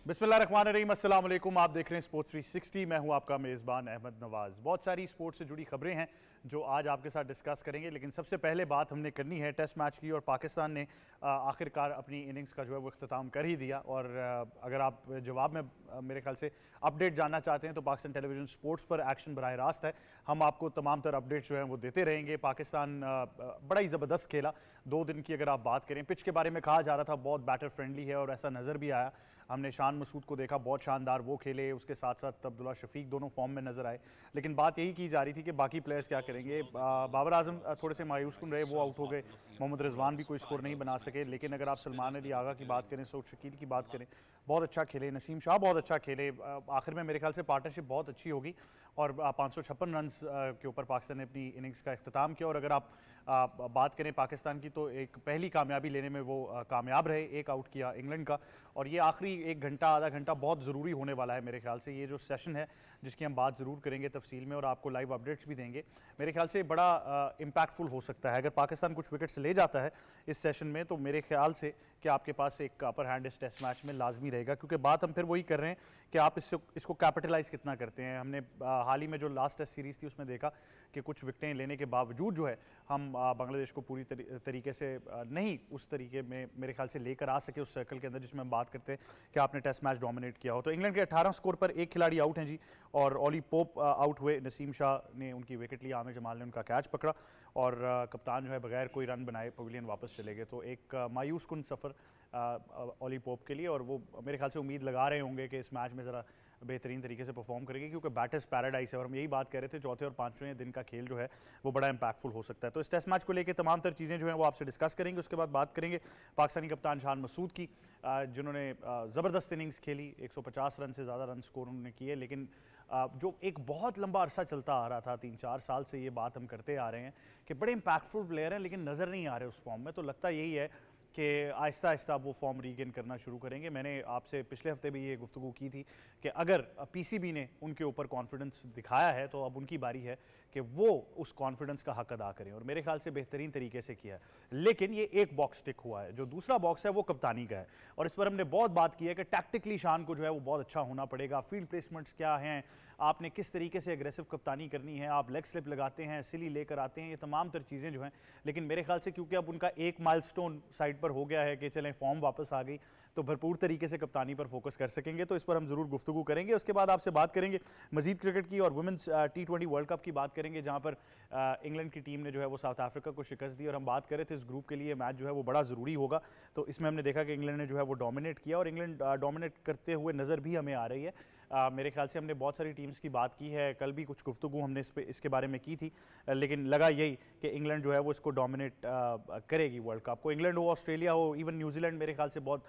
बिस्मिल्लाहिर्रहमानिर्रहीम, अस्सलाम वालेकुम। आप देख रहे हैं स्पोर्ट्स 360। मैं हूं आपका मेज़बान अहमद नवाज़। बहुत सारी स्पोर्ट्स से जुड़ी खबरें हैं जो आज आपके साथ डिस्कस करेंगे, लेकिन सबसे पहले बात हमने करनी है टेस्ट मैच की। और पाकिस्तान ने आखिरकार अपनी इनिंग्स का जो है वो अख्ताम कर ही दिया। और अगर आप जवाब में मेरे ख्याल से अपडेट जानना चाहते हैं तो पाकिस्तान टेलीविज़न स्पोर्ट्स पर एक्शन बराह रास्त है। हम आपको तमाम तर अपडेट्स जो हैं वो देते रहेंगे। पाकिस्तान बड़ा ही ज़बरदस्त खेला। 2 दिन की अगर आप बात करें, पिच के बारे में कहा जा रहा था बहुत बैटर फ्रेंडली है और ऐसा नज़र भी आया। हमने शान मसूद को देखा, बहुत शानदार वो खेले, उसके साथ साथ अब्दुल्ला शफीक दोनों फॉर्म में नजर आए। लेकिन बात यही की जा रही थी कि बाकी प्लेयर्स क्या करेंगे। बाबर आजम थोड़े से मायूस कुन रहे, वो आउट हो गए। मोहम्मद रिजवान भी कोई स्कोर नहीं बना सके। लेकिन अगर आप सलमान अली आगा की बात करें, सऊद शकील की बात करें, बहुत अच्छा खेले। नसीम शाह बहुत अच्छा खेले। आखिर में मेरे ख्याल से पार्टनरशिप बहुत अच्छी होगी और 556 रन के ऊपर पाकिस्तान ने अपनी इनिंग्स का अख्ताम किया। और अगर आप बात करें पाकिस्तान की, तो एक पहली कामयाबी लेने में वो कामयाब रहे। एक आउट किया इंग्लैंड का। और ये आखिरी 1 घंटा आधा घंटा बहुत ज़रूरी होने वाला है मेरे ख्याल से। ये जो सेशन है जिसकी हम बात ज़रूर करेंगे तफसील में और आपको लाइव अपडेट्स भी देंगे, मेरे ख्याल से बड़ा इम्पैक्टफुल हो सकता है। अगर पाकिस्तान कुछ विकेट्स ले जाता है इस सेशन में, तो मेरे ख्याल से कि आपके पास एक अपर हैंड इस टेस्ट मैच में लाजमी रहेगा। क्योंकि बात हम फिर वही कर रहे हैं कि आप इसको कैपिटलाइज कितना करते हैं। हमने हाल ही में जो लास्ट टेस्ट सीरीज़ थी उसमें देखा कि कुछ विकेटें लेने के बावजूद जो है हम बांग्लादेश को पूरी तरीके से नहीं उस तरीके में मेरे ख्याल से लेकर आ सके उस सर्कल के अंदर जिसमें हम बात करते हैं कि आपने टेस्ट मैच डोमिनेट किया हो। तो इंग्लैंड के 18 स्कोर पर एक खिलाड़ी आउट हैं जी, और ओली पोप आउट हुए। नसीम शाह ने उनकी विकेट ली, आमिर जमाल ने उनका कैच पकड़ा और कप्तान जो है बगैर कोई रन बनाए पवेलियन वापस चले गए। तो एक मायूस कुन सफ़र ओली पोप के लिए। और वो मेरे ख्याल से उम्मीद लगा रहे होंगे कि इस मैच में ज़रा बेहतरीन तरीके से परफॉर्म करेंगे, क्योंकि बैटर्स पैराडाइज है। और हम यही बात कर रहे थे, चौथे और पांचवें दिन का खेल जो है वो बड़ा इंपैक्टफुल हो सकता है। तो इस टेस्ट मैच को लेकर तमाम तर चीज़ें जो हैं वो आपसे डिस्कस करेंगे। उसके बाद बात करेंगे पाकिस्तानी कप्तान शान मसूद की, जिन्होंने ज़बरदस्त इनिंग्स खेली। 150 रन से ज़्यादा रन स्कोर उन्होंने किए। लेकिन जो एक बहुत लंबा अरसा चलता आ रहा था, 3-4 साल से ये बात हम करते आ रहे हैं कि बड़े इंपैक्टफुल प्लेयर हैं लेकिन नज़र नहीं आ रहे उस फॉर्म में। तो लगता यही है कि आहिस्ता आहिस्ता वो फॉर्म रीगेन करना शुरू करेंगे। मैंने आपसे पिछले हफ्ते भी ये गुफ्तगू की थी कि अगर पीसीबी ने उनके ऊपर कॉन्फिडेंस दिखाया है तो अब उनकी बारी है कि वो उस कॉन्फिडेंस का हक अदा करें। और मेरे ख्याल से बेहतरीन तरीके से किया है। लेकिन ये एक बॉक्स टिक हुआ है, जो दूसरा बॉक्स है वो कप्तानी का है। और इस पर हमने बहुत बात की है कि टैक्टिकली शान को जो है वो बहुत अच्छा होना पड़ेगा। फील्ड प्लेसमेंट्स क्या हैं, आपने किस तरीके से एग्रेसिव कप्तानी करनी है, आप लेग स्लिप लगाते हैं, सिली लेकर आते हैं, ये तमाम तर चीज़ें जो हैं। लेकिन मेरे ख्याल से क्योंकि अब उनका एक माइलस्टोन साइड पर हो गया है कि चलें फॉर्म वापस आ गई, तो भरपूर तरीके से कप्तानी पर फोकस कर सकेंगे। तो इस पर हम ज़रूर गुफ्तगू करेंगे। उसके बाद आपसे बात करेंगे मजीद क्रिकेट की और वुमेंस T20 वर्ल्ड कप की बात करेंगे, जहाँ पर इंग्लैंड की टीम ने जो है वो साउथ अफ्रीका को शिकस्त दी। और हम बात कर रहे थे इस ग्रुप के लिए मैच जो है वो बड़ा ज़रूरी होगा। तो इसमें हमने देखा कि इंग्लैंड ने जो है वो डोमिनेट किया और इंग्लैंड डोमिनेट करते हुए नज़र भी हमें आ रही है। मेरे ख्याल से हमने बहुत सारी टीम्स की बात की है, कल भी कुछ गुफ्तगू हमने इसके बारे में की थी। लेकिन लगा यही कि इंग्लैंड जो है वो इसको डोमिनेट करेगी वर्ल्ड कप को। इंग्लैंड हो, ऑस्ट्रेलिया हो, इवन न्यूजीलैंड मेरे ख्याल से बहुत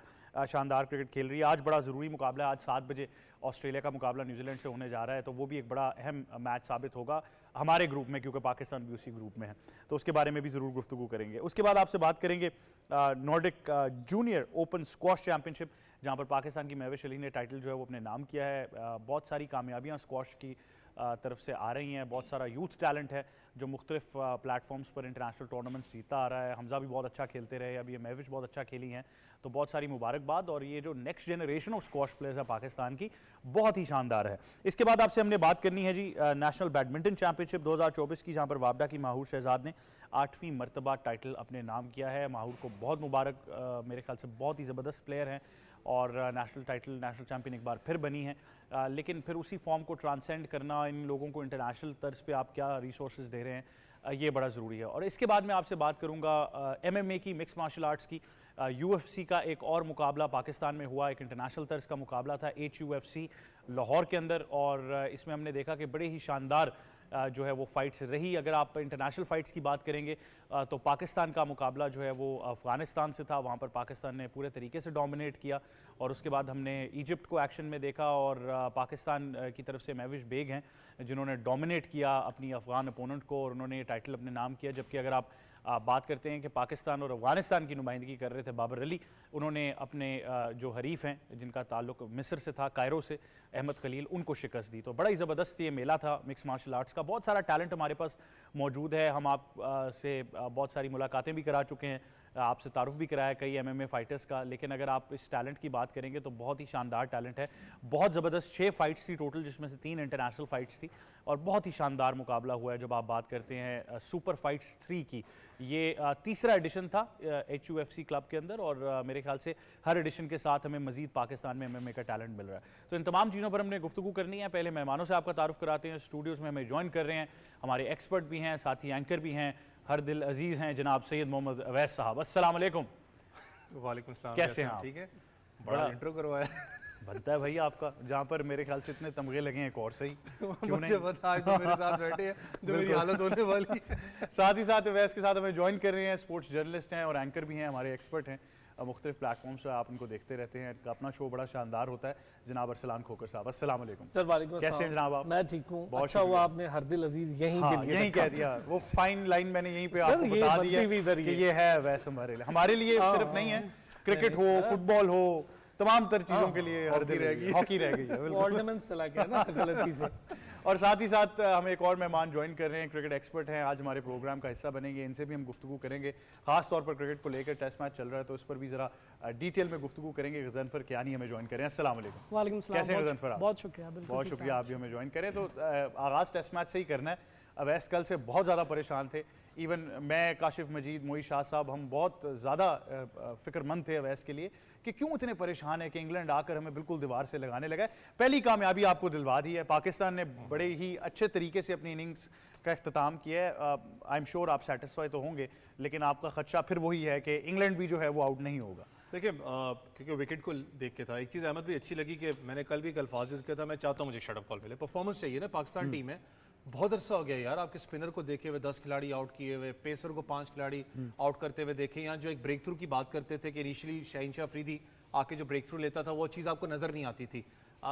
शानदार क्रिकेट खेल रही है। आज बड़ा ज़रूरी मुकाबला है, आज 7 बजे ऑस्ट्रेलिया का मुकाबला न्यूजीलैंड से होने जा रहा है। तो वो भी एक बड़ा अहम मैच साबित होगा हमारे ग्रुप में, क्योंकि पाकिस्तान भी उसी ग्रुप में है। तो उसके बारे में भी ज़रूर गुफ्तगू करेंगे। उसके बाद आपसे बात करेंगे Nordic junior open squash championship, जहाँ पर पाकिस्तान की महविश अली ने टाइटल जो है वो अपने नाम किया है। बहुत सारी कामयाबियाँ स्क्वॉश की तरफ से आ रही हैं। बहुत सारा यूथ टैलेंट है जो मुख्तलिफ प्लेटफॉर्म्स पर इंटरनेशनल टूर्नामेंट्स जीतता आ रहा है। हमजा भी बहुत अच्छा खेलते रहे, अब ये महविश बहुत अच्छा खेली हैं, तो बहुत सारी मुबारकबाद। और ये जो next generation of squash players है पाकिस्तान की, बहुत ही शानदार है। इसके बाद आपसे हमने बात करनी है जी नेशनल बैडमिंटन चैंपियनशिप 2024 की, जहाँ पर वाबडा की माहूर शहजाद ने 8वीं मरतबा टाइटल अपने नाम किया है। माहूर को बहुत मुबारक, मेरे ख्याल से बहुत ही ज़बरदस्त प्लेयर हैं और नेशनल टाइटल, नेशनल चैंपियन एक बार फिर बनी है। लेकिन फिर उसी फॉर्म को ट्रांसेंड करना, इन लोगों को इंटरनेशनल तर्ज पे आप क्या रिसोर्सेज दे रहे हैं, ये बड़ा ज़रूरी है। और इसके बाद मैं आपसे बात करूंगा MMA की, मिक्स मार्शल आर्ट्स की। UFC का एक और मुकाबला पाकिस्तान में हुआ, एक इंटरनेशनल तर्ज का मुकाबला था HUFC लाहौर के अंदर। और इसमें हमने देखा कि बड़े ही शानदार जो है वो फाइट्स रही। अगर आप इंटरनेशनल फाइट्स की बात करेंगे तो पाकिस्तान का मुकाबला जो है वो अफ़गानिस्तान से था। वहाँ पर पाकिस्तान ने पूरे तरीके से डोमिनेट किया। और उसके बाद हमने इजिप्ट को एक्शन में देखा और पाकिस्तान की तरफ से महविश बेग हैं जिन्होंने डोमिनेट किया अपनी अफ़गान अपोनेंट को और उन्होंने ये टाइटल अपने नाम किया। जबकि अगर आप बात करते हैं कि पाकिस्तान और अफगानिस्तान की नुमाइंदगी कर रहे थे बाबर अली, उन्होंने अपने जो हरीफ हैं जिनका ताल्लुक मिस्र से था, कायरो से, अहमद खलील, उनको शिकस्त दी। तो बड़ा ही ज़बरदस्त ये मेला था मिक्स मार्शल आर्ट्स का। बहुत सारा टैलेंट हमारे पास मौजूद है। हम आप से बहुत सारी मुलाकातें भी करा चुके हैं आपसे तारुफ भी कराया कई MMA फाइटर्स का, लेकिन अगर आप इस टैलेंट की बात करेंगे तो बहुत ही शानदार टैलेंट है। बहुत ज़बरदस्त 6 फाइट्स थी टोटल, जिसमें से 3 इंटरनेशनल फाइट्स थी और बहुत ही शानदार मुकाबला हुआ है। जब आप बात करते हैं सुपर फाइट्स 3 की, ये तीसरा एडिशन था HUFC क्लब के अंदर और मेरे ख्याल से हर एडिशन के साथ हमें मजीद पाकिस्तान में MMA का टैलेंट मिल रहा है। तो इन तमाम चीज़ों पर हमने गुफ्तगू करनी है। पहले मेहमानों से आपका तारुफ कराते हैं। स्टूडियोज़ में हमें ज्वाइन कर रहे हैं हमारे एक्सपर्ट भी हैं, साथ ही एंकर भी हैं, हर दिल अजीज़ हैं जनाब सैयद मोहम्मद अवैस साहब। अस्सलाम वालेकुम। वालेकुम सलाम। कैसे हैं आप? ठीक है, बड़ा इंट्रो करवाया बनता है भाई आपका, जहाँ पर मेरे ख्याल से इतने तमगे लगे हैं एक और सही क्यों मुझे बता, आज जो मेरे साथ बैठे हैं जो मेरी हालत होने वाली है। साथ ही साथ अवैस के साथ हमें ज्वाइन कर रहे हैं स्पोर्ट्स जर्नलिस्ट हैं और एंकर भी हैं, हमारे एक्सपर्ट हैं, मुख्तलिफ प्लेटफॉर्म्स पर आप उनको देखते रहते हैं। अपना शो बड़ा शानदार होता है। जनाब अरसलान खोकर साहब, अस्सलाम वालेकुम। सर वालेकुम। कैसे हैं जनाब आप? मैं ठीक हूँ। बहुत अच्छा हुआ आपने हर दिल अजीज यहीं कह दिया, वो फाइन लाइन मैंने यहीं पे आपको बता दी है कि ये है अवैस हमारे लिए सिर्फ नहीं है, क्रिकेट हो, फुटबॉल हो, तमाम तर चीजों के लिए हर दिल रहेगी, हॉकी रह गई है ऑर्नामेंट्स चला गया ना गलती से। और साथ ही साथ हम एक और मेहमान ज्वाइन कर रहे हैं, क्रिकेट एक्सपर्ट हैं, आज हमारे प्रोग्राम का हिस्सा बनेंगे, इनसे भी हम गुफ्तगू करेंगे। खास तौर पर क्रिकेट को लेकर, टेस्ट मैच चल रहा है तो इस पर भी जरा डिटेल में गुफ्तगू करेंगे। गजनफर कियानी हमें ज्वाइन करें। अस्सलाम वालेकुम। वालेकुम सलाम। कैसे हैं गजनफर आप? बहुत शुक्रिया। बहुत शुक्रिया, आप भी हमें ज्वाइन करें। तो आगाज़ टेस्ट मैच से ही करना है। अवैस कल से बहुत ज़्यादा परेशान थे, इवन मैं, काशिफ मजीद, मोई शाह साहब, हम बहुत ज़्यादा फ़िक्रमंद थे अवैस के लिए कि क्यों इतने परेशान है कि इंग्लैंड आकर हमें बिल्कुल दीवार से लगाने लगा है। पहली कामयाबी आपको दिलवा दी है, पाकिस्तान ने बड़े ही अच्छे तरीके से अपनी इनिंग्स का अख्ताम किया है। आई एम श्योर आप सेटिस्फाई तो होंगे, लेकिन आपका खदशा फिर वही है कि इंग्लैंड भी जो है वो आउट नहीं होगा। देखिए, क्योंकि विकेट को देख के था, एक चीज़ अहमद भी अच्छी लगी कि मैंने कल भी एक अल्फाज यूज़ किया था, मैं चाहता हूँ मुझे शटअप कॉल मिले। परफॉर्मेंस चाहिए ना पाकिस्तान टीम में। बहुत अरसा हो गया यार आपके स्पिनर को देखे हुए 10 खिलाड़ी आउट किए हुए, पेसर को 5 खिलाड़ी आउट करते हुए देखे। यहाँ जो एक ब्रेक थ्रू की बात करते थे कि इनिशियली शहीनशाह अफरीदी आके जो ब्रेक थ्रू लेता था, वो चीज़ आपको नज़र नहीं आती थी।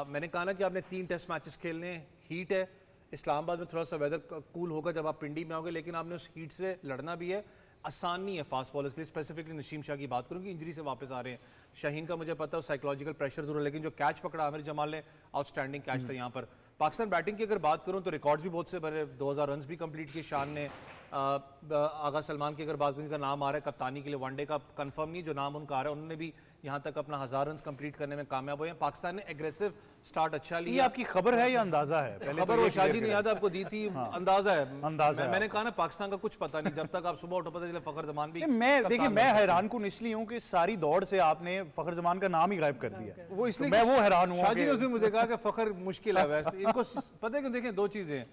मैंने कहा ना कि आपने 3 टेस्ट मैचेस खेलने, हीट है, इस्लामाबाद में थोड़ा सा वेदर कूल होगा जब आप पिंडी में आओगे, लेकिन आपने उस हीट से लड़ना भी है। आसान नहीं है फास्ट बॉलर्स के लिए, स्पेसिफिकली नसीम शाह की बात करूँगी, इंजरी से वापस आ रहे हैं। शाहीन का मुझे पता है साइकोलॉजिकल प्रेशर जरूर है, लेकिन जो कैच पकड़ा आमिर जमाल ने, आउटस्टैंडिंग कैच था यहाँ पर। पाकिस्तान बैटिंग की अगर बात करूँ तो रिकॉर्ड्स भी बहुत से बने, 2000 रन भी कंप्लीट किए शान ने। आगा सलमान की अगर बात करूँ, उनका नाम आ रहा है कप्तानी के लिए, वनडे का कंफर्म नहीं, जो नाम उनका आ रहा है, उन्होंने भी यहाँ तक अपना 1000 रन कंप्लीट करने में कामयाब हुए हैं। पाकिस्तान ने एग्रेसिव स्टार्ट अच्छा लिया। ये आपकी खबर है या अंदाजा है? खबर वो शाजी ने याद आपको दी थी। अंदाजा है, अंदाजा मैंने कहा ना पाकिस्तान का कुछ पता नहीं, जब तक आप सुबह उठो पता चले फखर जमान भी। मैं हैरान कुन इसलिए हूँ कि सारी दौड़ से आपने फखर जमान का नाम ही गायब कर दिया। वो इसलिए मैं वो हैरान हूँ। शाजी ने उसने मुझे कहा कि फखर मुश्किल है वैसे इनको पता है कि देखें दो चीजें,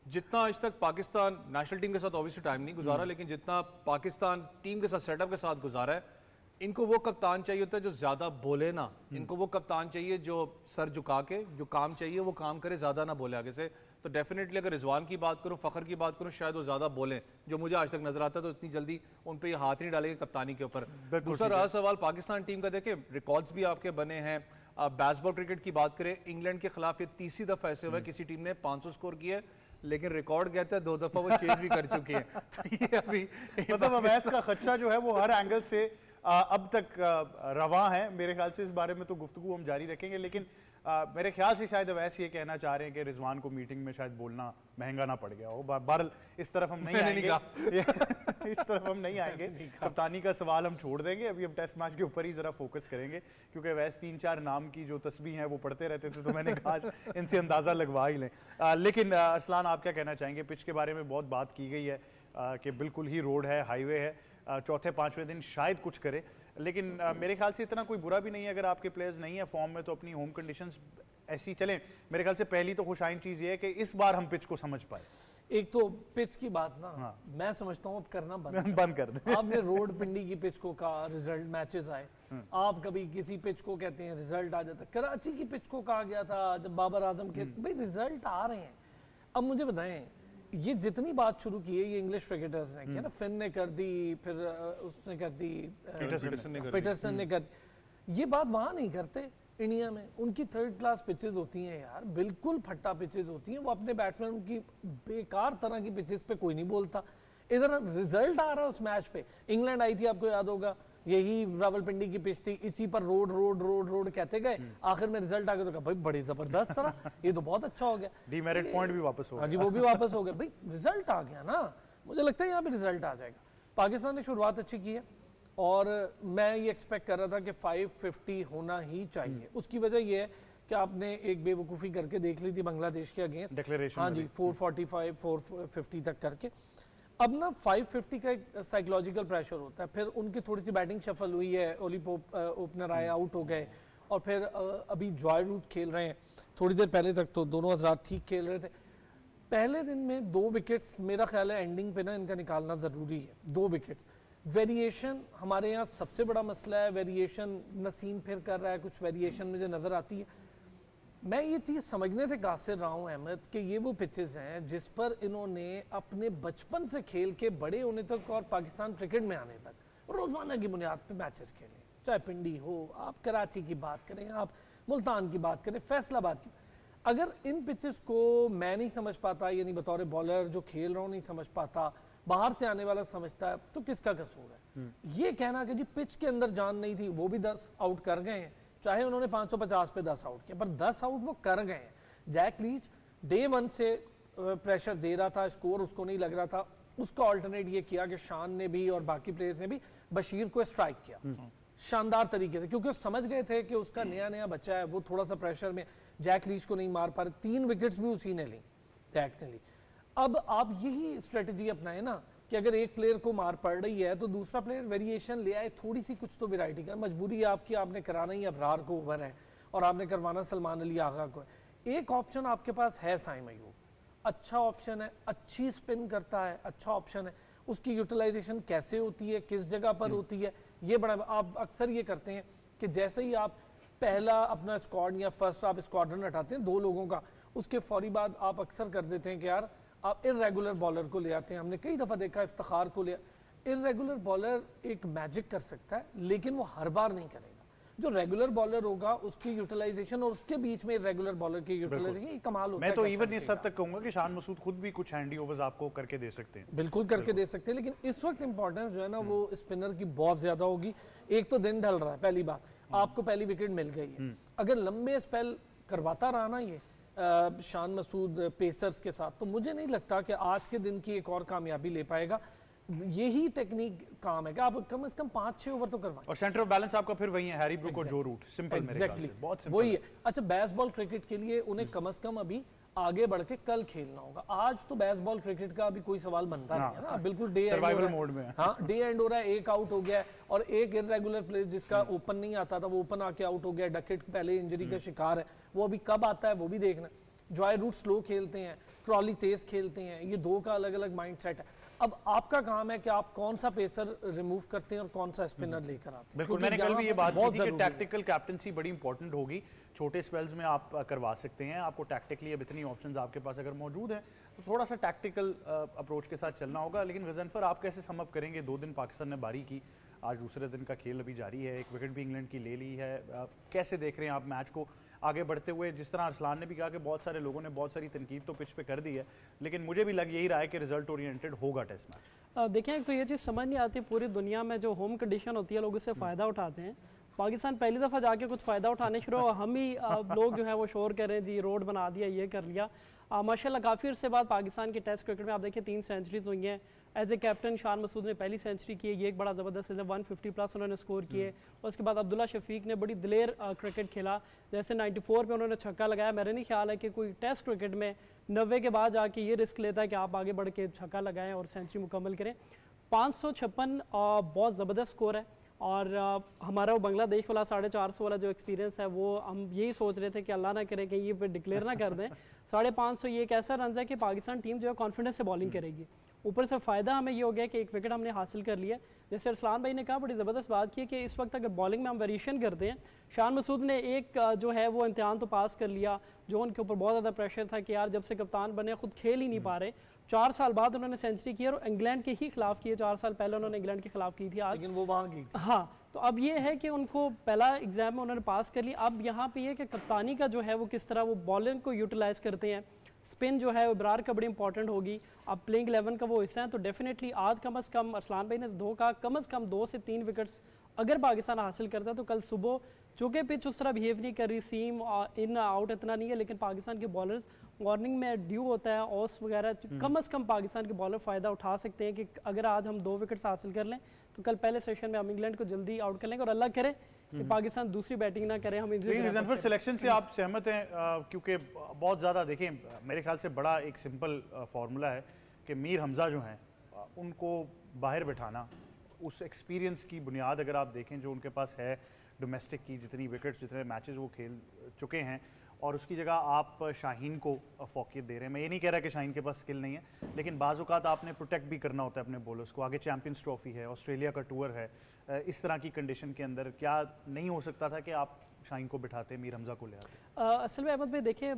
जितना आज तक पाकिस्तान नेशनल टीम के साथ ऑब्वियसली टाइम नहीं गुजारा, लेकिन जितना पाकिस्तान टीम के साथ सेटअप के साथ गुजारा है, इनको वो कप्तान चाहिए होता है जो ज्यादा बोले ना। इनको वो कप्तान चाहिए जो सर झुका के जो काम चाहिए वो काम करे, ज्यादा ना बोले आगे से। तो डेफिनेटली अगर रिजवान की बात करूं, फखर की बात करूं, शायद वो ज्यादा बोलें, जो मुझे आज तक नजर आता है, तो इतनी जल्दी उन पे ये हाथ नहीं डालेंगे कप्तानी के ऊपर। दूसरा रहा सवाल पाकिस्तान टीम का, देखें रिकॉर्ड्स भी आपके बने हैं। बेसबॉल क्रिकेट की बात करें, इंग्लैंड के खिलाफ ये तीसरी दफा ऐसे हुआ है किसी टीम ने 500 स्कोर किया है, लेकिन रिकॉर्ड कहता है 2 दफा वो चेज भी कर चुके हैं। तो ये अभी मतलब अवैस का खदशा जो है वो हर एंगल से अब तक रवां है। मेरे ख्याल से इस बारे में तो गुफ्तगू हम जारी रखेंगे, लेकिन मेरे ख्याल से शायद अवैस ये कहना चाह रहे हैं कि रिजवान को मीटिंग में शायद बोलना महंगा ना पड़ गया हो। बहरहाल इस तरफ हम नहीं आएंगे इस तरफ हम नहीं आएंगे। कप्तानी का सवाल हम छोड़ देंगे, अभी हम टेस्ट मैच के ऊपर ही जरा फोकस करेंगे, क्योंकि अवैस 3-4 नाम की जो तस्बीह हैं वो पढ़ते रहते थे, तो मैंने कहा इनसे अंदाज़ा लगवा ही लें। लेकिन अरसलान, आप क्या कहना चाहेंगे? पिच के बारे में बहुत बात की गई है कि बिल्कुल ही रोड है, हाईवे है, चौथे 5वें दिन शायद कुछ करे, लेकिन मेरे ख्याल से इतना कोई बुरा भी नहीं है अगर आपके प्लेयर्स नहीं है फॉर्म में, तो अपनी होम कंडीशंस ऐसी चलें। मेरे ख्याल से पहली तो खुशाइन चीज़ ये है कि इस बार हम पिच को समझ पाए। एक तो पिच की बात ना, मैं समझता हूँ अब करना बंद कर दे। आपने रोड पिंडी की पिच को कहा, रिजल्ट मैचेस आए, आप कभी किसी पिच को कहते हैं रिजल्ट आ जाता। कराची की पिच को कहा गया था जब बाबर आजम के, भाई रिजल्ट आ रहे हैं। अब मुझे बताएं, ये जितनी बात शुरू की है ये इंग्लिश क्रिकेटर्स ने किया ना, फिन ने कर दी, फिर उसने कर दी, पीटरसन ने कर, ये बात वहाँ नहीं करते इंडिया में। उनकी 3rd क्लास पिचेस होती हैं यार, बिल्कुल फट्टा पिचेस होती हैं। वो अपने बैट्समैन उनकी बेकार तरह की पिचेस पे कोई नहीं बोलता। इधर रिजल्ट आ रहा है उस मैच पे। इंग्लैंड आई थी, आपको याद होगा, यही रावलपिंडी की पिच थी, इसी पर रोड रोड रोड रोड कहते गए, आखिर में रिजल्ट आ गया तो कहा भाई बड़ी जबरदस्त तरह, ये तो बहुत अच्छा हो गया, डीमेरिट पॉइंट भी वापस हो गया। हाँ जी, वो भी वापस हो गया। भाई रिजल्ट आ गया ना, मुझे लगता है यहाँ पे रिजल्ट आ जाएगा। पाकिस्तान ने शुरुआत अच्छी की है, और मैं ये एक्सपेक्ट कर रहा था कि 550 होना ही चाहिए। उसकी वजह ये है कि आपने एक बेवकूफ़ी करके देख ली थी बांग्लादेश के अगेंस्ट डिक्लेरेशन, हाँ जी, 445 450 तक करके। अब ना 550 का एक साइकोलॉजिकल प्रेशर होता है, फिर उनकी थोड़ी सी बैटिंग शफल हुई है, ओली पोप ओपनर आए, आउट हो गए, और फिर अभी जॉय रूट खेल रहे हैं। थोड़ी देर पहले तक तो दोनों हज़रात ठीक खेल रहे थे। पहले दिन में 2 विकेट्स मेरा ख्याल है एंडिंग पे ना इनका निकालना ज़रूरी है। 2 विकेट्स वेरिएशन हमारे यहाँ सबसे बड़ा मसला है। वेरिएशन नसीम फिर कर रहा है, कुछ वेरिएशन मुझे नज़र आती है। मैं ये चीज़ समझने से कासिर रहा हूँ अहमद कि ये वो पिचेस हैं जिस पर इन्होंने अपने बचपन से खेल के बड़े होने तक और पाकिस्तान क्रिकेट में आने तक रोज़ाना की बुनियाद पे मैचेस खेले। चाहे पिंडी हो, आप कराची की बात करें, आप मुल्तान की बात करें, फैसलाबाद की। अगर इन पिचेस को मैं नहीं समझ पाता, यानी बतौर बॉलर जो खेल रहा हूँ नहीं समझ पाता, बाहर से आने वाला समझता है, तो किसका कसूर है? ये कहना कि जी पिच के अंदर जान नहीं थी, वो भी 10 आउट कर गए हैं, चाहे उन्होंने 550 पे 10 आउट किया, पर 10 आउट वो कर गए हैं। जैक लीच डे 1 से प्रेशर दे रहा था, स्कोर उसको नहीं लग रहा था, उसका ऑल्टरनेट ये किया कि शान ने भी और बाकी प्लेयर्स ने भी बशीर को स्ट्राइक किया शानदार तरीके से, क्योंकि समझ गए थे कि उसका नया नया बच्चा है, वो थोड़ा सा प्रेशर में जैक लीच को नहीं मार पा रहे। 3 विकेट्स भी उसी ने ली, जैक ने ली। अब आप यही स्ट्रेटजी अपनाए ना कि अगर एक प्लेयर को मार पड़ रही है तो दूसरा प्लेयर वेरिएशन ले आए, थोड़ी सी कुछ तो वैरायटी का। मजबूरी है आपकी, आपने कराना ही अबरार को ओवर है और आपने करवाना सलमान अली आगा को है। एक ऑप्शन आपके पास है साइम अयूब, अच्छा ऑप्शन है, अच्छी स्पिन करता है, अच्छा ऑप्शन है। उसकी यूटिलाइजेशन कैसे होती है, किस जगह पर होती है, ये बड़ा आप अक्सर ये करते हैं कि जैसे ही आप पहला अपना स्क्वाड या फर्स्ट आप स्क्वाड्रन हटाते हैं 2 लोगों का, उसके फौरी बाद आप अक्सर कर देते हैं कि यार आप इर्रेगुलर बॉलर को ले आते हैं। हमने कई दफ़ा देखा इफ्तिखार को लिया। इर्रेगुलर बॉलर एक मैजिक कर सकता है, लेकिन वो हर बार नहीं करेगा। जो रेगुलर बॉलर होगा उसकी यूटिलाइजेशन और उसके बीच में इर्रेगुलर बॉलर की यूटिलाइजेशन ये कमाल होता है। मैं तो इवन इस हद तक कहूंगा कि शान मसूद खुद भी कुछ हैंडी ओवर्स आपको करके दे सकते हैं। बिल्कुल करके दे सकते हैं, लेकिन इस वक्त इंपॉर्टेंस जो है ना वो स्पिनर की बहुत ज्यादा होगी। एक तो दिन ढल रहा है, पहली बात आपको पहली विकेट मिल गई है। अगर लंबे स्पेल करवाता रहा ना ये शान मसूद पेसर्स के साथ, तो मुझे नहीं लगता कि आज के दिन की एक और कामयाबी ले पाएगा। यही टेक्निक काम है कि आप कम से कम 5-6 ओवर तो करवाएं। और सेंटर ऑफ बैलेंस आपका फिर वही है, हैरी ब्रूक और जो रूट, सिंपल मेरे ख्याल से बहुत सिंपल वही है। अच्छा, बेसबॉल क्रिकेट के लिए उन्हें कम से कम अभी आगे बढ़ के कल खेलना होगा। आज तो बेसबॉल क्रिकेट का अभी कोई सवाल बनता नहीं है ना, बिल्कुल डे सर्वाइवल मोड में। हाँ, डे एंड हो रहा है, एक आउट हो गया है और एक इर्रेगुलर प्लेयर जिसका ओपन नहीं आता था वो ओपन आके आउट हो गया। डकेट पहले इंजरी का शिकार है, वो अभी कब आता है वो भी देखना। जॉय रूट स्लो खेलते हैं, क्रॉली तेज खेलते हैं, ये 2 का अलग अलग माइंड सेट है। अब आपका काम है कि आप कौन सा पेसर रिमूव करते हैं और कौन सा स्पिनर लेकर आते हैं। बिल्कुल, मैंने कल भी ये बात की थी कि टैक्टिकल कैप्टनसी बड़ी इंपॉर्टेंट होगी। छोटे स्पेल्स में आप करवा सकते हैं, आपको टैक्टिकली अब इतनी ऑप्शंस आपके पास अगर मौजूद हैं तो थोड़ा सा टैक्टिकल अप्रोच के साथ चलना होगा। लेकिन गजनफर आप कैसे सम अप करेंगे? 2 दिन पाकिस्तान ने बारी की, आज दूसरे दिन का खेल अभी जारी है, एक विकेट भी इंग्लैंड की ले ली है। कैसे देख रहे हैं आप मैच को आगे बढ़ते हुए? जिस तरह अरसलान ने भी कहा कि बहुत सारे लोगों ने बहुत सारी तनकीद तो पिच पे कर दी है, लेकिन मुझे भी लग यही रहा है कि रिजल्ट ओरिएंटेड होगा टेस्ट मैच। देखें, तो ये चीज़ समझ नहीं आती, पूरी दुनिया में जो होम कंडीशन होती है लोग उससे फ़ायदा उठाते हैं। पाकिस्तान पहली दफ़ा जाके कुछ फ़ायदा उठाने शुरू हुआ, हम ही लोग जो है वो शोर कर रहे हैं जी रोड बना दिया, ये कर लिया। माशाल्लाह काफ़ी अर्से बाद पाकिस्तान के टेस्ट क्रिकेट में आप देखिए 3 सेंचुरीज हुई हैं। As a captain Shan Masood ने पहली सेंचुरी की है, ये एक बड़ा ज़बरदस्त है, 150 प्लस उन्होंने स्कोर किए। और उसके बाद अब्दुल्ला शफीक ने बड़ी दिलेर क्रिकेट खेला, जैसे 94 पे उन्होंने छक्का लगाया। मेरा नहीं ख्याल है कि कोई टेस्ट क्रिकेट में 90 के बाद जाके ये रिस्क लेता है कि आप आगे बढ़ के छक्का लगाएं और सेंचुरी मुकम्मल करें। 556 बहुत ज़बरदस्त स्कोर है। और हमारा वो बांग्लादेश वाला 450 वाला जो एक्सपीरियंस है वो हम यही सोच रहे थे कि अल्लाह ना करे कि ये पे डिक्लेयर ना कर दें। 550 ये एक ऐसा रन है कि पाकिस्तान टीम जो है कॉन्फिडेंस से बॉलिंग करेगी। ऊपर से फ़ायदा हमें ये हो गया कि एक विकेट हमने हासिल कर लिया। जैसे अरसलान भाई ने कहा, बड़ी ज़बरदस्त बात की कि इस वक्त अगर बॉलिंग में हम वेरिएशन करते हैं, शान मसूद ने एक जो है वो इम्तिहान तो पास कर लिया, जो उनके ऊपर बहुत ज़्यादा प्रेशर था कि यार जब से कप्तान बने खुद खेल ही नहीं पा रहे। 4 साल बाद उन्होंने सेंचुरी की और इंग्लैंड के ही खिलाफ की है। 4 साल पहले उन्होंने इंग्लैंड के खिलाफ की थी, आज लेकिन वो वहाँ की थी। हाँ, तो अब ये है कि उनको पहला एग्जाम में उन्होंने पास कर लिया। अब यहाँ पे ये कि कप्तानी का जो है वो किस तरह वो बॉलिंग को यूटिलाइज करते हैं। स्पिन जो है इब्रार का बड़ी इंपॉर्टेंट होगी। अब प्लेइंग 11 का वो हिस्सा है, तो डेफिनेटली आज कम अज़ कम अरसलान भाई ने 2 का कम अज़ कम 2 से 3 विकेट्स अगर पाकिस्तान हासिल करता है तो कल सुबह, चूँकि पिच उस तरह बिहेव नहीं कर रही, सीम इन आउट इतना नहीं है, लेकिन पाकिस्तान के बॉलर्स मॉर्निंग में ड्यू होता है, ऑस वगैरह, कम से कम पाकिस्तान के बॉलर फ़ायदा उठा सकते हैं कि अगर आज हम 2 विकेट्स हासिल कर लें तो कल पहले सेशन में हम इंग्लैंड को जल्दी आउट कर लेंगे और अल्लाह करे कि पाकिस्तान दूसरी बैटिंग ना करे। हम ज़नफर सिलेक्शन से आप सहमत हैं? क्योंकि बहुत ज़्यादा देखें, मेरे ख्याल से बड़ा एक सिंपल फार्मूला है कि मीर हमज़ा जो हैं उनको बाहर बिठाना, उस एक्सपीरियंस की बुनियाद अगर आप देखें जो उनके पास है डोमेस्टिक की, जितनी विकेट्स जितने मैचेस वो खेल चुके हैं, और उसकी जगह आप शाहीन को फोकियत दे रहे हैं। मैं ये नहीं कह रहा कि शाहीन के पास स्किल नहीं है, लेकिन बाज़ औक़ात आपने प्रोटेक्ट भी करना होता है अपने बॉलर्स को। आगे चैम्पियंस ट्रॉफी है, ऑस्ट्रेलिया का टूर है, इस तरह की कंडीशन के अंदर क्या नहीं हो सकता था कि आप शाहीन को बिठाते, मीर हमज़ा को ले आते? असल में अहमद भाई देखिए,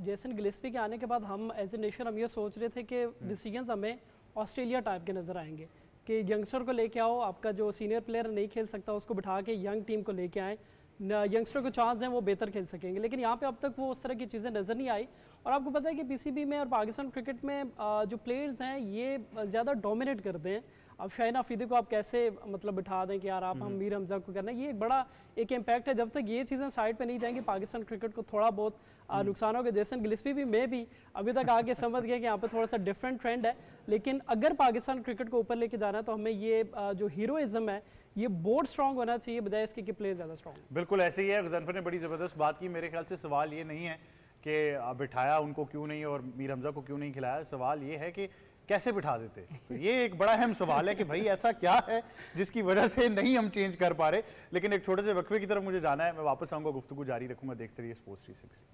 जेसन गिलेस्पी के आने के बाद हम एज ए नेशन हम ये सोच रहे थे कि डिसीजंस हमें ऑस्ट्रेलिया टाइप के नज़र आएंगे कि यंगस्टर को लेके आओ, आपका जो सीनियर प्लेयर नहीं खेल सकता उसको बिठा के यंग टीम को लेके आएँ, यंगस्टर को चांस हैं वो बेहतर खेल सकेंगे। लेकिन यहाँ पे अब तक वो उस तरह की चीज़ें नज़र नहीं आई। और आपको पता है कि पीसीबी में और पाकिस्तान क्रिकेट में जो प्लेयर्स हैं ये ज़्यादा डोमिनेट करते हैं। अब शाहीन अफरीदी को आप कैसे मतलब बिठा दें कि यार आप हम मीर हमज़ा को करना है, ये एक बड़ा एक इम्पैक्ट है। जब तक ये चीज़ें साइड पे नहीं जाएंगी पाकिस्तान क्रिकेट को थोड़ा बहुत नुकसान होगा। जेसन गिलेस्पी भी मैं भी अभी तक आके समझ गए कि यहाँ पे थोड़ा सा डिफरेंट ट्रेंड है, लेकिन अगर पाकिस्तान क्रिकेट को ऊपर लेके जाना है तो हमें ये जो हीरोइज्म है ये बोर्ड स्ट्रॉन्ग होना चाहिए बजाय इसके कि प्लेयर ज़्यादा स्ट्रॉन्ग। बिल्कुल ऐसे ही है। ज़नफर ने बड़ी ज़बरदस्त बात की। मेरे ख्याल से सवाल ये नहीं है कि बिठाया उनको क्यों नहीं और मीर हमज़ा को क्यों नहीं खिलाया, सवाल ये है कि कैसे बिठा देते। तो ये एक बड़ा अहम सवाल है कि भाई ऐसा क्या है जिसकी वजह से नहीं हम चेंज कर पा रहे। लेकिन एक छोटे से वक्फे की तरफ मुझे जाना है, मैं वापस आऊँगा, गुफ्तगू जारी रखूँगा। देखते रहिए sports 360।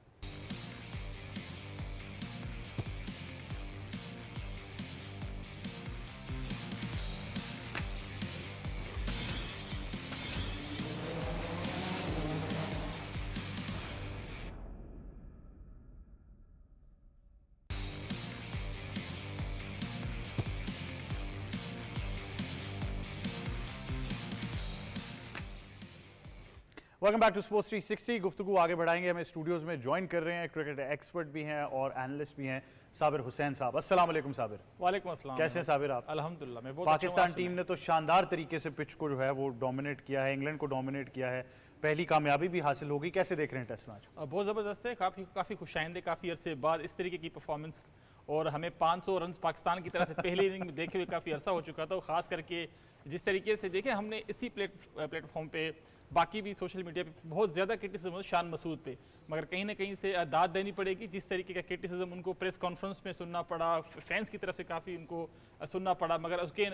Welcome back to sports 360। गुफ्तगू आगे बढ़ाएंगे। हमें स्टूडियोज़ में ज्वाइन कर रहे हैं क्रिकेट एक्सपर्ट भी हैं और एनालिस्ट भी हैं, साबिर हुसैन साहब। अस्सलाम वालेकुम साबिर। वालेकुम अस्सलाम। कैसे हैं साबिर आप? अल्हम्दुलिल्लाह मैं बहुत पाकिस्तान टीम ने तो शानदार तरीके से पिच को जो है वो डोमिनेट किया है, इंग्लैंड को डोमिनेट किया है, पहली कामयाबी भी हासिल होगी। कैसे देख रहे हैं टेस्ट मैच? बहुत ज़बरदस्त है, काफ़ी खुशाइंद है, काफ़ी अरसे बाद इस तरीके की परफॉर्मेंस। और हमें 500 रन पाकिस्तान की तरफ से पहले इनिंग में देखे हुए काफ़ी अरसा हो चुका था। और ख़ास करके जिस तरीके से देखें हमने इसी प्लेटफॉर्म पे बाकी भी सोशल मीडिया पे बहुत ज़्यादा क्रिटिसिज्म शान मसूद पे, मगर कहीं ना कहीं से दाद देनी पड़ेगी। जिस तरीके का क्रिटिसिज्म उनको प्रेस कॉन्फ्रेंस में सुनना पड़ा, फैंस की तरफ से काफ़ी उनको सुनना पड़ा, मगर उसके